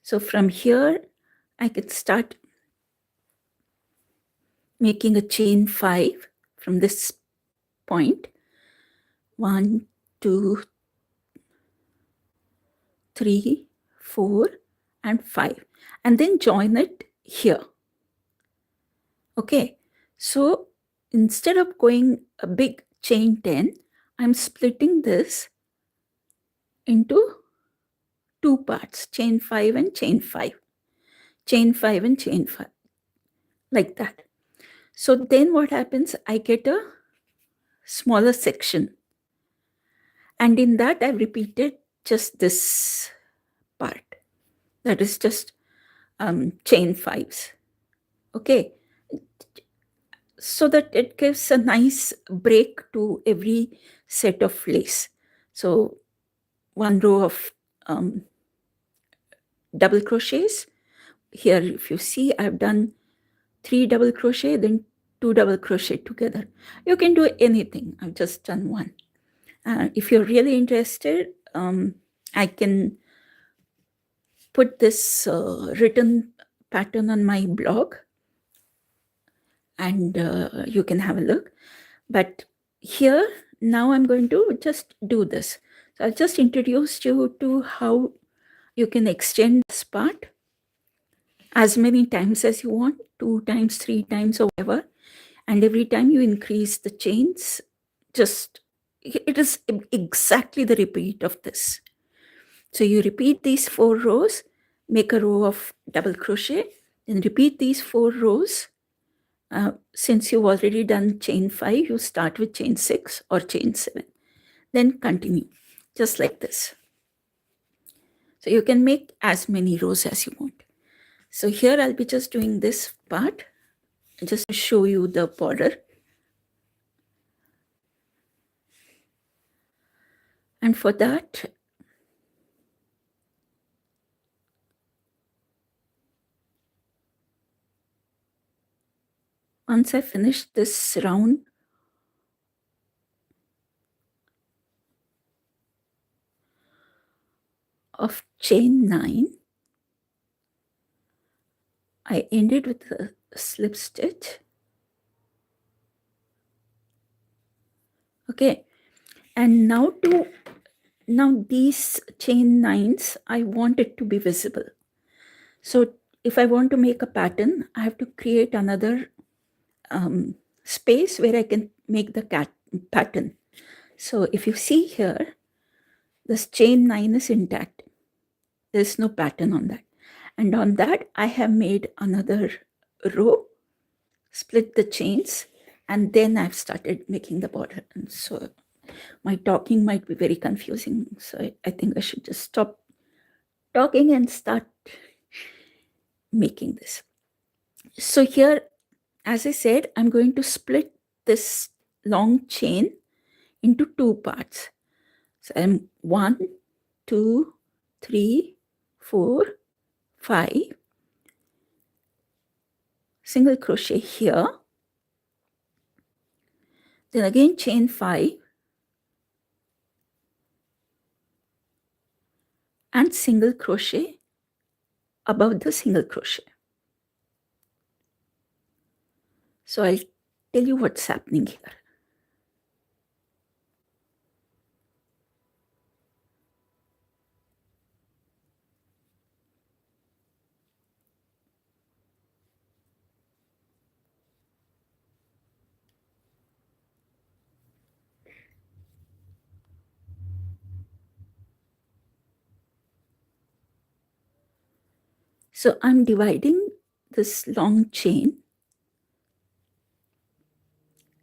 So from here I could start making a chain 5 from this point. 1, 2, 3, 4, and 5, and then join it here. Okay, so instead of going a big chain 10, I'm splitting this into 2 parts, chain 5 and chain 5, chain 5 and chain 5, like that. So then what happens, I get a smaller section, and in that I've repeated just this part, that is just chain 5s. Okay, so that it gives a nice break to every set of lace. So one row of double crochets. Here, if you see, I've done 3 double crochet, then 2 double crochet together. You can do anything. I've just done one. If you're really interested, I can put this written pattern on my blog, and you can have a look. But here, now I'm going to just do this. So I've just introduced you to how you can extend this part as many times as you want, 2 times, 3 times, or whatever. And every time you increase the chains, just it is exactly the repeat of this. So you repeat these 4 rows, make a row of double crochet, then repeat these 4 rows. Since you've already done chain 5, you start with chain 6 or chain 7. Then continue, just like this. So you can make as many rows as you want. So here I'll be just doing this part, just to show you the border. And for that, once I finish this round of chain 9, I ended with a slip stitch. Okay, and now these chain 9s, I want it to be visible. So if I want to make a pattern, I have to create another space where I can make the pattern. So if you see here, this chain 9 is intact. There's no pattern on that. And on that, I have made another row, split the chains, and then I've started making the border. And so my talking might be very confusing. So I think I should just stop talking and start making this. So here, as I said, I'm going to split this long chain into 2 parts. So I'm 1, 2, 3, 4, 5, single crochet here, then again chain 5, and single crochet above the single crochet. So I'll tell you what's happening here. So I'm dividing this long chain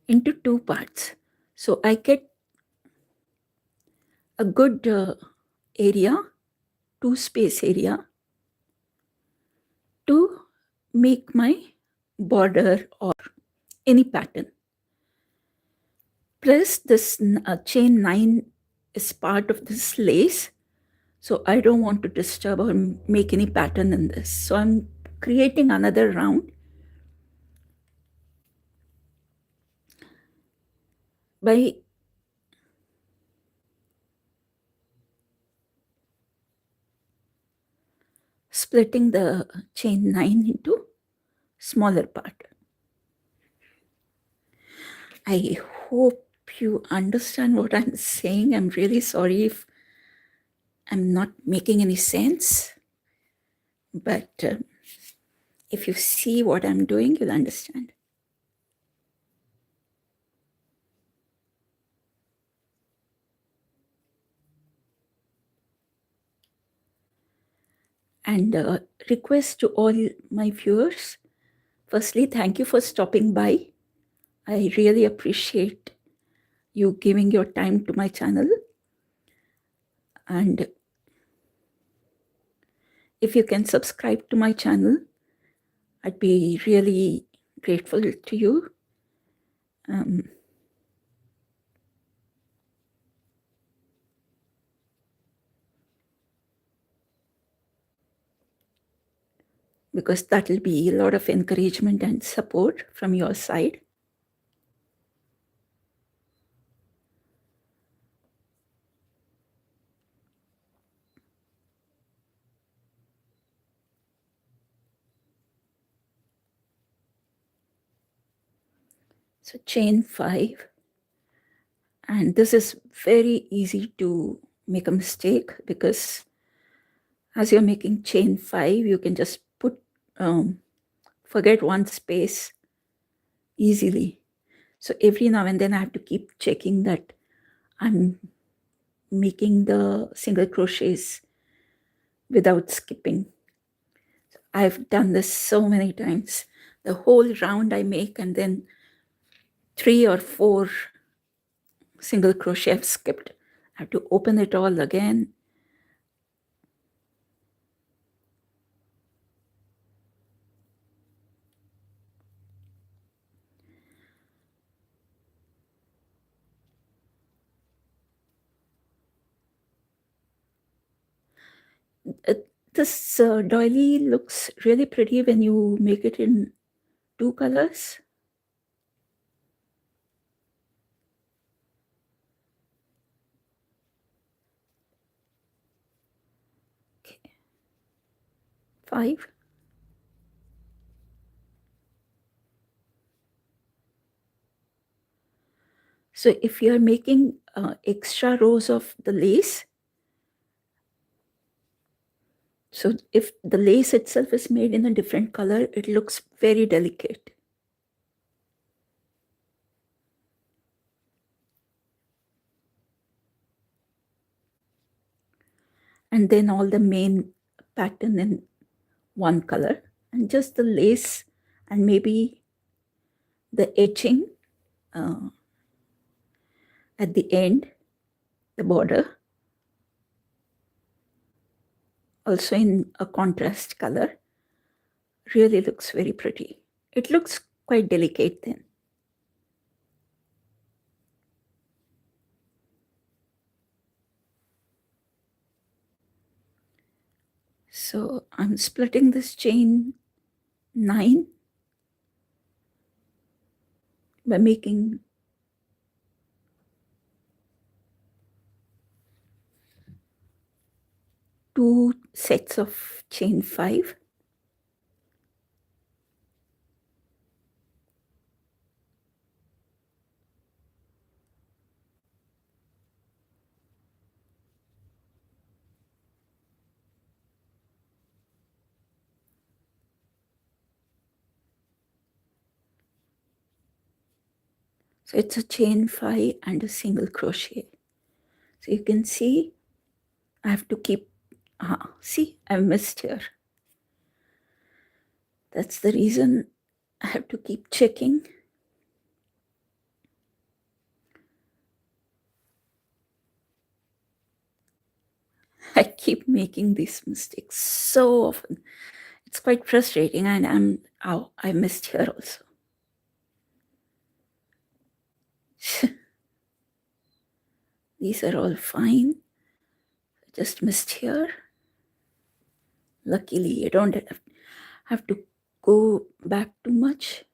into 2 parts. So I get a good area, 2 space area, to make my border or any pattern. Plus this chain 9 is part of this lace. So I don't want to disturb or make any pattern in this. So I'm creating another round by splitting the chain 9 into smaller part. I hope you understand what I'm saying. I'm really sorry if I'm not making any sense. But if you see what I'm doing, you'll understand. And request to all my viewers, firstly, thank you for stopping by. I really appreciate you giving your time to my channel. And if you can subscribe to my channel, I'd be really grateful to you. because that will be a lot of encouragement and support from your side. So chain 5, and this is very easy to make a mistake because as you're making chain 5, you can just forget one space easily. So every now and then I have to keep checking that I'm making the single crochets without skipping. I've done this so many times. The whole round I make, and then 3 or 4 single crochet I've skipped. I have to open it all again. This doily looks really pretty when you make it in 2 colors. Okay. 5. So if you're making extra rows of the lace, so if the lace itself is made in a different color, it looks very delicate. And then all the main pattern in one color, and just the lace and maybe the edging at the end, the border, also in a contrast color, really looks very pretty. It looks quite delicate then. So I'm splitting this chain 9 by making 2 sets of chain 5. So it's a chain 5 and a single crochet. So you can see I have to keep, see, I missed here. That's the reason I have to keep checking. I keep making these mistakes so often. It's quite frustrating, and I missed here also. These are all fine. I just missed here. Luckily, I don't have to go back too much.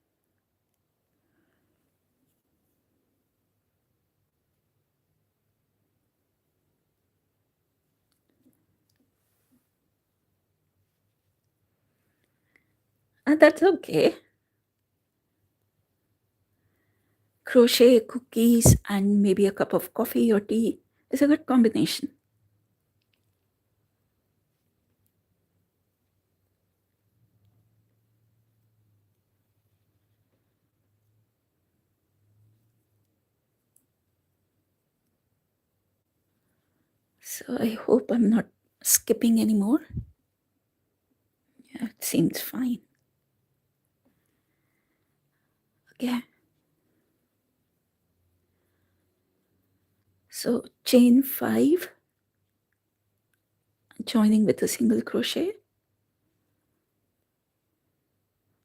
And that's okay. Crochet, cookies, and maybe a cup of coffee or tea is a good combination. So I hope I'm not skipping anymore. Yeah, it seems fine. Okay. So chain 5, joining with a single crochet.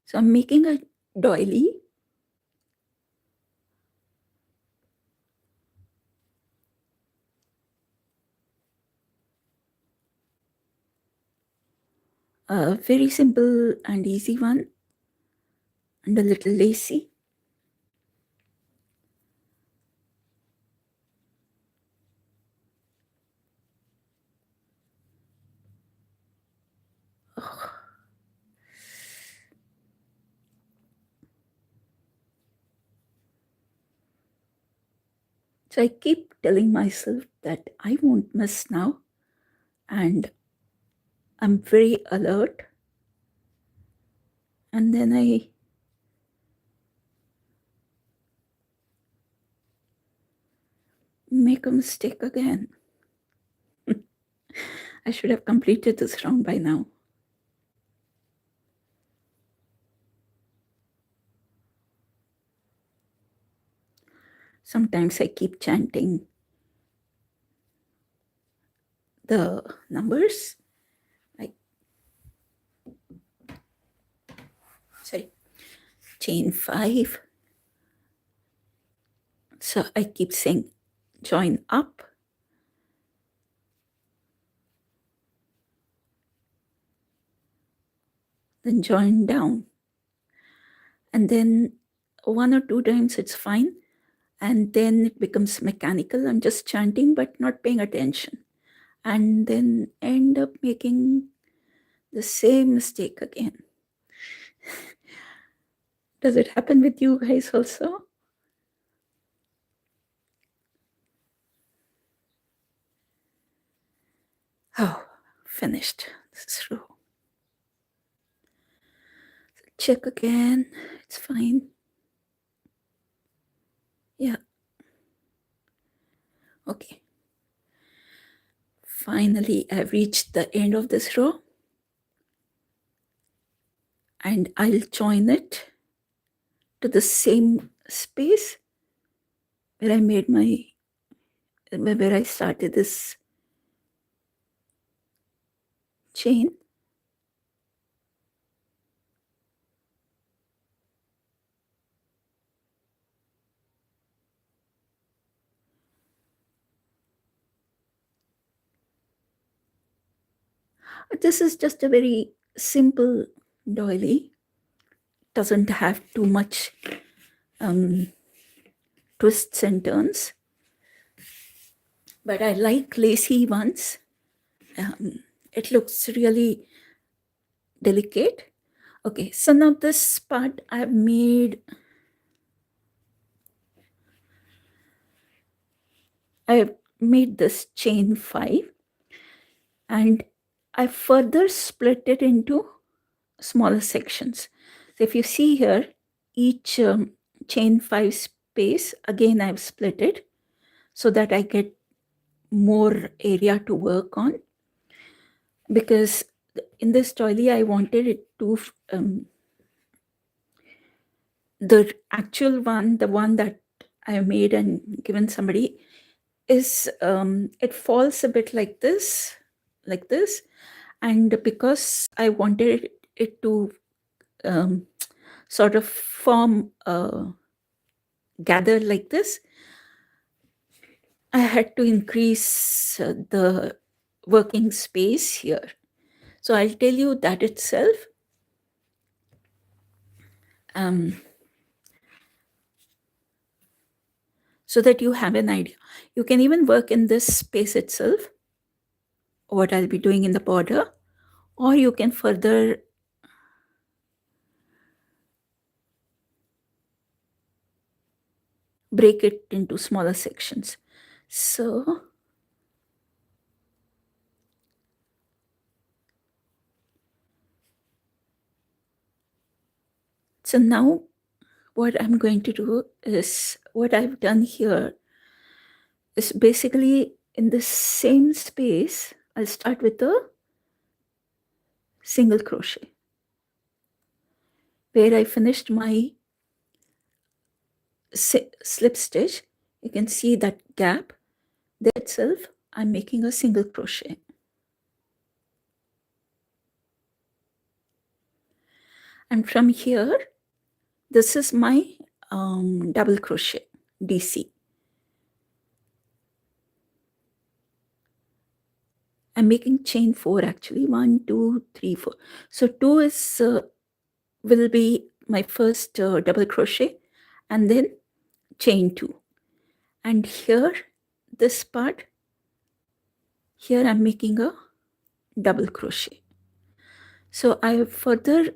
So I'm making a doily. A very simple and easy one, and a little lacy. So I keep telling myself that I won't miss now, and I'm very alert. And then I make a mistake again. I should have completed this round by now. Sometimes I keep chanting the numbers, like, sorry, chain 5. So I keep saying join up, then join down. And then 1 or 2 times it's fine. And then it becomes mechanical. I'm just chanting but not paying attention. And then end up making the same mistake again. Does it happen with you guys also? Oh, finished this row. Check again. It's fine. Yeah. Okay. Finally, I've reached the end of this row. And I'll join it to the same space where I made where I started this chain. This is just a very simple doily. Doesn't have too much twists and turns. But I like lacy ones. It looks really delicate. Okay, so now this part I've made this chain 5, and I further split it into smaller sections. So if you see here, each chain 5 space, again I've split it so that I get more area to work on, because in this doily I wanted it to the actual one, the one that I made and given somebody, is it falls a bit like this, and because I wanted it to sort of form gather like this, I had to increase the working space here. So I'll tell you that itself. So that you have an idea. You can even work in this space itself, what I'll be doing in the border, or you can further break it into smaller sections. So now what I'm going to do is, what I've done here is basically in the same space, I'll start with a single crochet where I finished my slip stitch. You can see that gap there itself. I'm making a single crochet. And from here, this is my double crochet, DC. I'm making chain 4 actually. 1, 2, 3, 4. So 2 is will be my first double crochet, and then chain 2. And here, this part, here I'm making a double crochet. So I further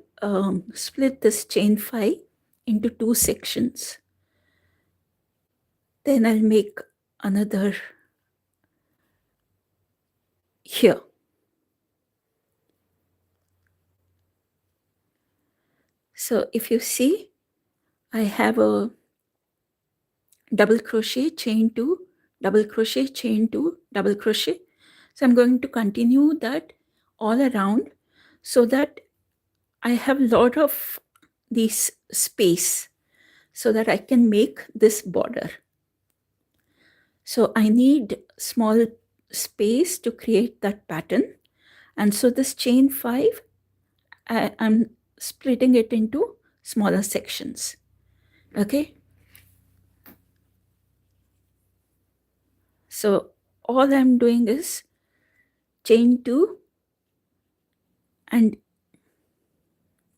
split this chain 5 into 2 sections. Then I'll make another here. So if you see, I have a double crochet, chain 2, double crochet, chain 2, double crochet. So I'm going to continue that all around so that I have a lot of this space so that I can make this border. So I need small space to create that pattern. And so this chain 5, I'm splitting it into smaller sections. Okay. So all I'm doing is chain 2 and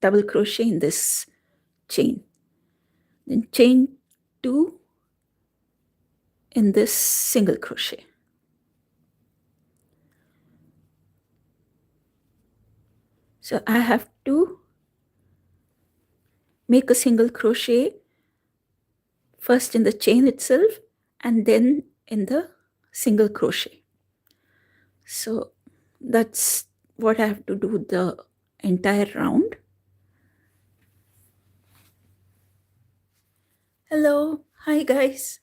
double crochet in this chain. Then chain 2 in this single crochet. So I have to make a single crochet first in the chain itself and then in the single crochet. So that's what I have to do the entire round. Hello, hi guys.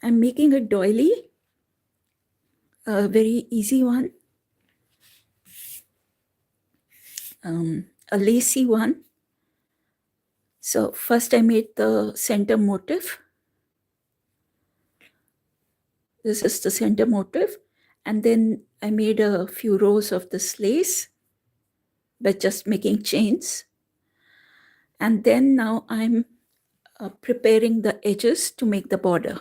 I'm making a doily, a very easy one, a lacy one. So first I made the center motif. This is the center motif. And then I made a few rows of this lace by just making chains. And then now I'm preparing the edges to make the border.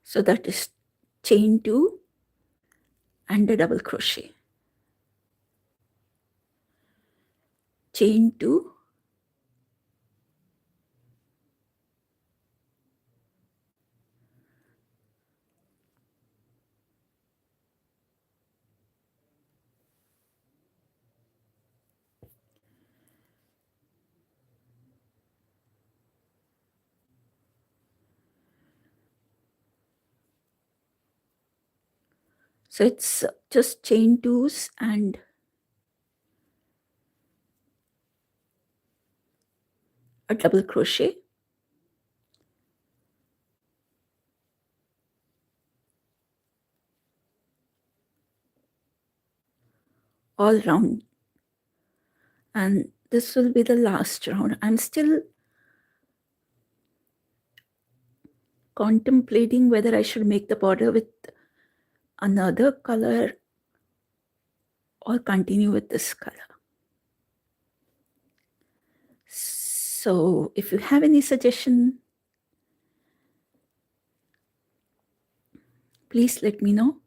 So that is chain 2 and a double crochet. Chain 2, so it's just chain 2s and a double crochet. All round. And this will be the last round. I'm still contemplating whether I should make the border with another color or continue with this color. So if you have any suggestion, please let me know.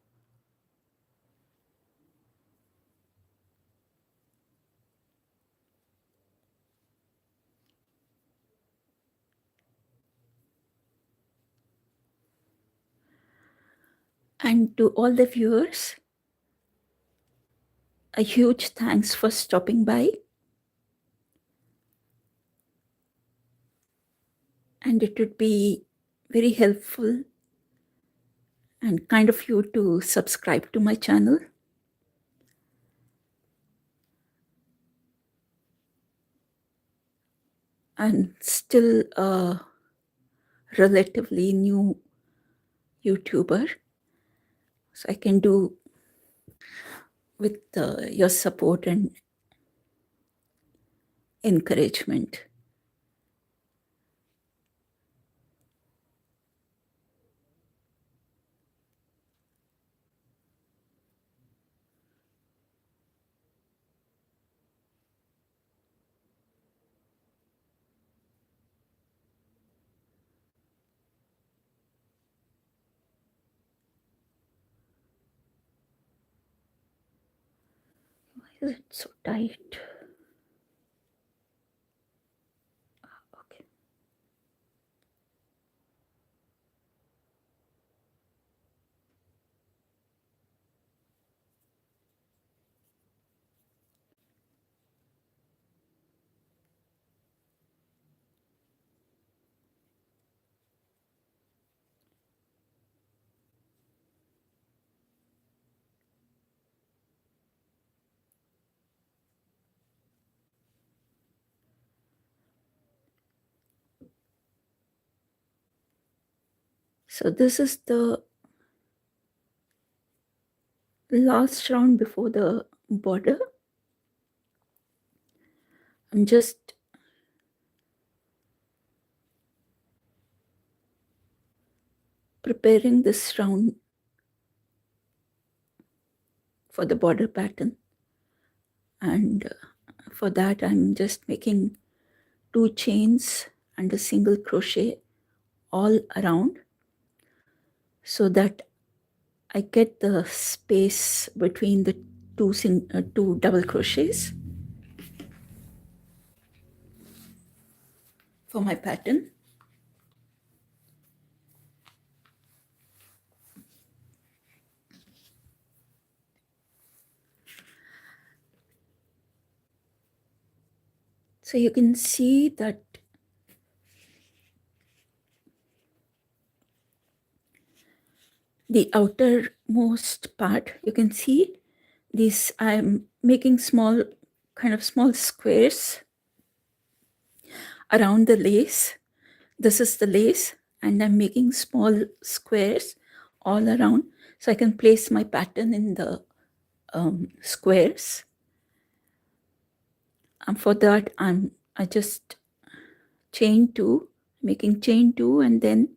And to all the viewers, a huge thanks for stopping by. And it would be very helpful and kind of you to subscribe to my channel. I'm still a relatively new YouTuber, so I can do with your support and encouragement. Is it so tight? Okay. So this is the last round before the border. I'm just preparing this round for the border pattern, and for that I'm just making 2 chains and a single crochet all around so that I get the space between the two double crochets for my pattern. So you can see that the outermost part, you can see these, I'm making small squares around the lace. This is the lace, and I'm making small squares all around so I can place my pattern in the squares. And for that, I just chain 2, making chain 2 and then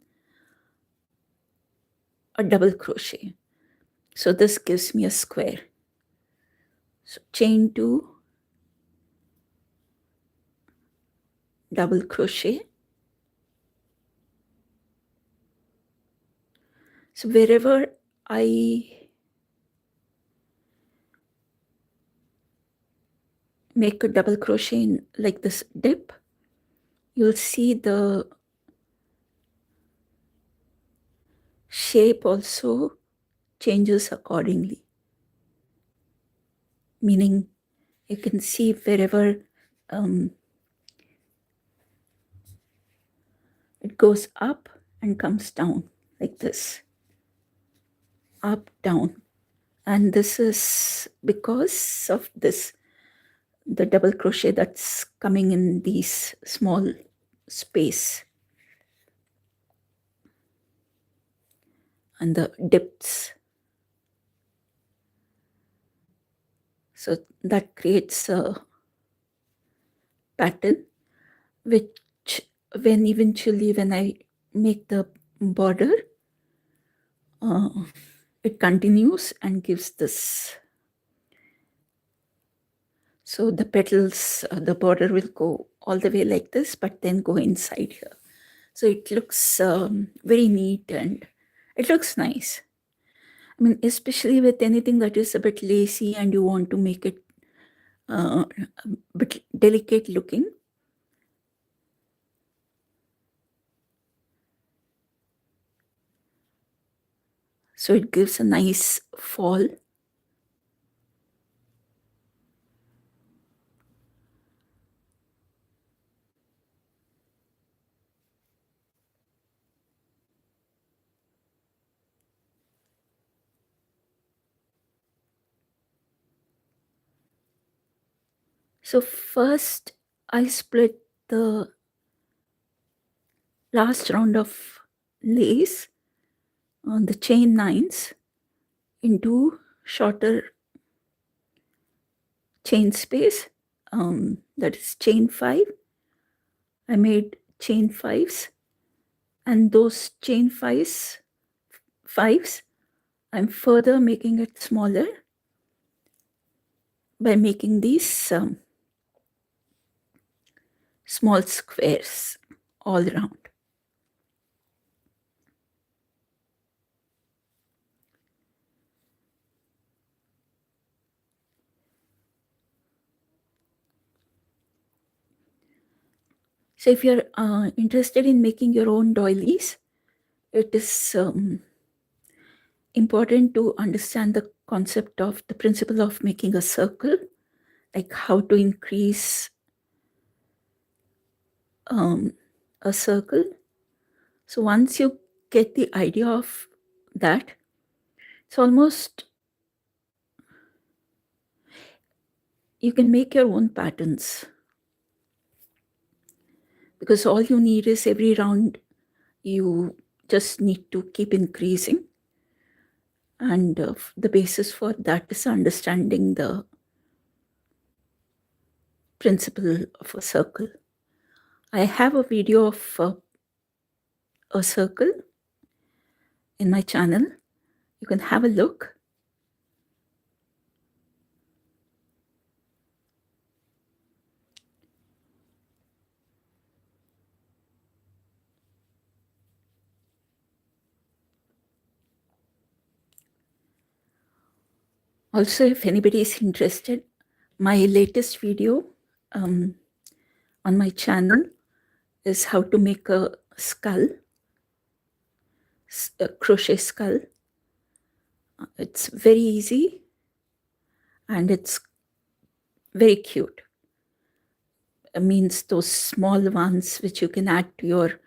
a double crochet. So this gives me a square. So chain 2, double crochet. So wherever I make a double crochet in like this dip, you'll see the shape also changes accordingly. Meaning you can see wherever it goes up and comes down like this, up, down. And this is because of this, the double crochet that's coming in these small space and the dips. So that creates a pattern which when eventually when I make the border, it continues and gives this. So the petals, the border will go all the way like this, but then go inside here. So it looks very neat and it looks nice. I mean, especially with anything that is a bit lacy and you want to make it a bit delicate looking. So it gives a nice fall. So first I split the last round of lace on the chain 9s into shorter chain space, that is chain 5. I made chain 5s, and those chain 5s I'm further making it smaller by making these small squares all around. So if you're interested in making your own doilies, it is important to understand the concept of the principle of making a circle, like how to increase a circle. So once you get the idea of that, it's almost, you can make your own patterns, because all you need is every round you just need to keep increasing, and the basis for that is understanding the principle of a circle. I have a video of a circle in my channel. You can have a look. Also, if anybody is interested, my latest video on my channel is how to make a skull, a crochet skull. It's very easy and it's very cute. It means those small ones which you can add to your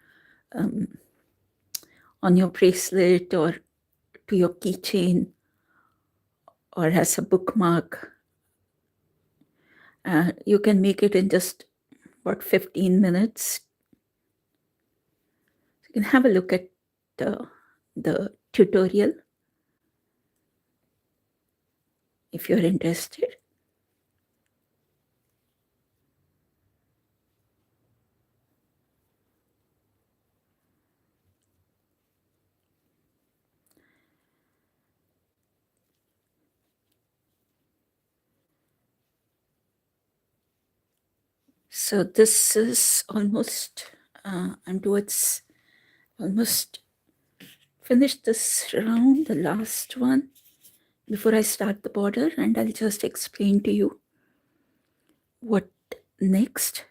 on your bracelet or to your keychain or as a bookmark. You can make it in just about 15 minutes. You can have a look at the tutorial if you're interested. So this is almost, I'm towards almost finished this round, the last one, before I start the border, and I'll just explain to you what next.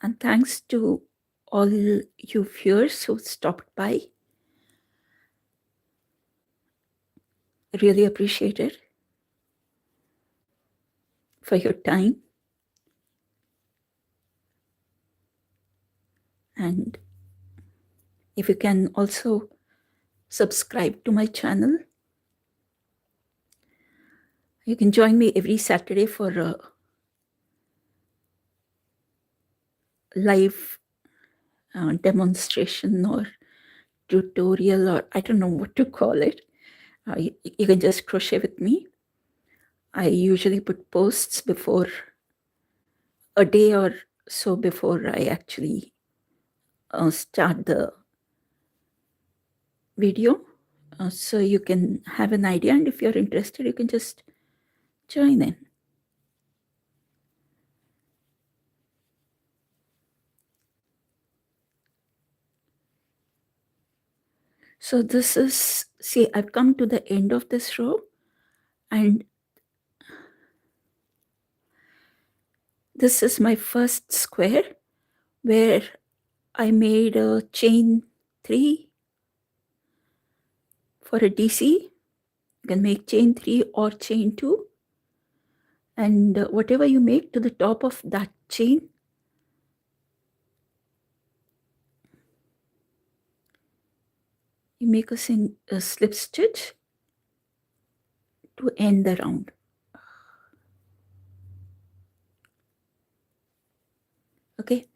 And thanks to all you viewers who stopped by. I really appreciate it for your time. And if you can also subscribe to my channel, you can join me every Saturday for a live demonstration or tutorial, or I don't know what to call it. You can just crochet with me. I usually put posts before a day or so before I actually start the video, so you can have an idea, and if you're interested, you can just join in. So this is, see, I've come to the end of this row, and this is my first square where I made a chain 3 for a DC. You can make chain 3 or chain 2, and whatever you make to the top of that chain, you make a slip stitch to end the round. Okay,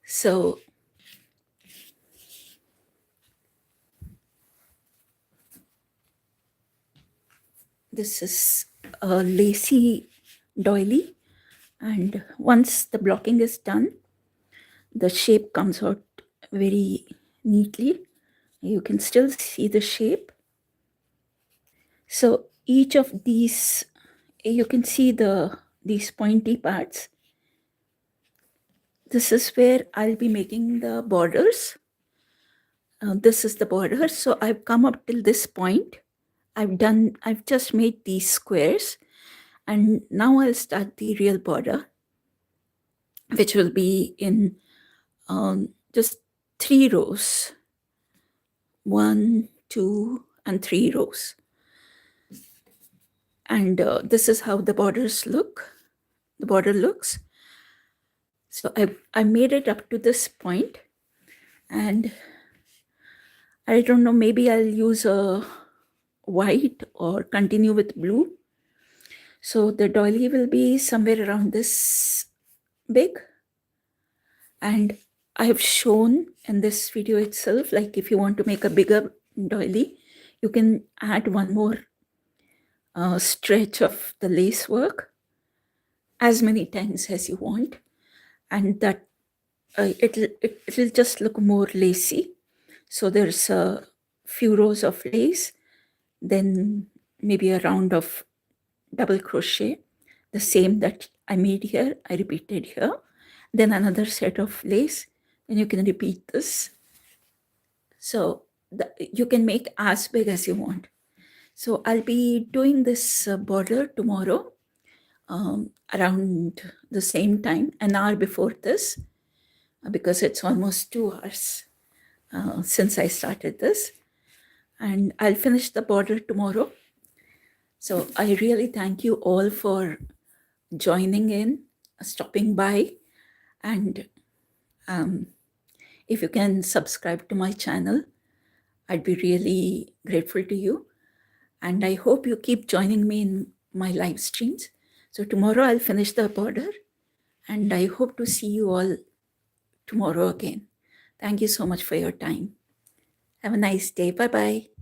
so this is a lacy doily, and once the blocking is done, the shape comes out very neatly. You can still see the shape. So each of these, you can see these pointy parts. This is where I'll be making the borders. This is the border. So I've come up till this point. I've just made these squares, and now I'll start the real border, which will be in just 3 rows. 1, 2, and 3 rows. And this is how the borders look. The border looks. So I made it up to this point, and I don't know, maybe I'll use a white or continue with blue. So the doily will be somewhere around this big. And I have shown in this video itself, like if you want to make a bigger doily, you can add one more stretch of the lace work as many times as you want, and that it'll just look more lacy. So there's a few rows of lace, then maybe a round of double crochet, the same that I made here, I repeated here, then another set of lace, and you can repeat this. So you can make as big as you want. So I'll be doing this border tomorrow around the same time, an hour before this, because it's almost 2 hours since I started this. And I'll finish the border tomorrow. So I really thank you all for joining in, stopping by, and if you can subscribe to my channel, I'd be really grateful to you. And I hope you keep joining me in my live streams. So tomorrow I'll finish the border, and I hope to see you all tomorrow again. Thank you so much for your time. Have a nice day. Bye-bye.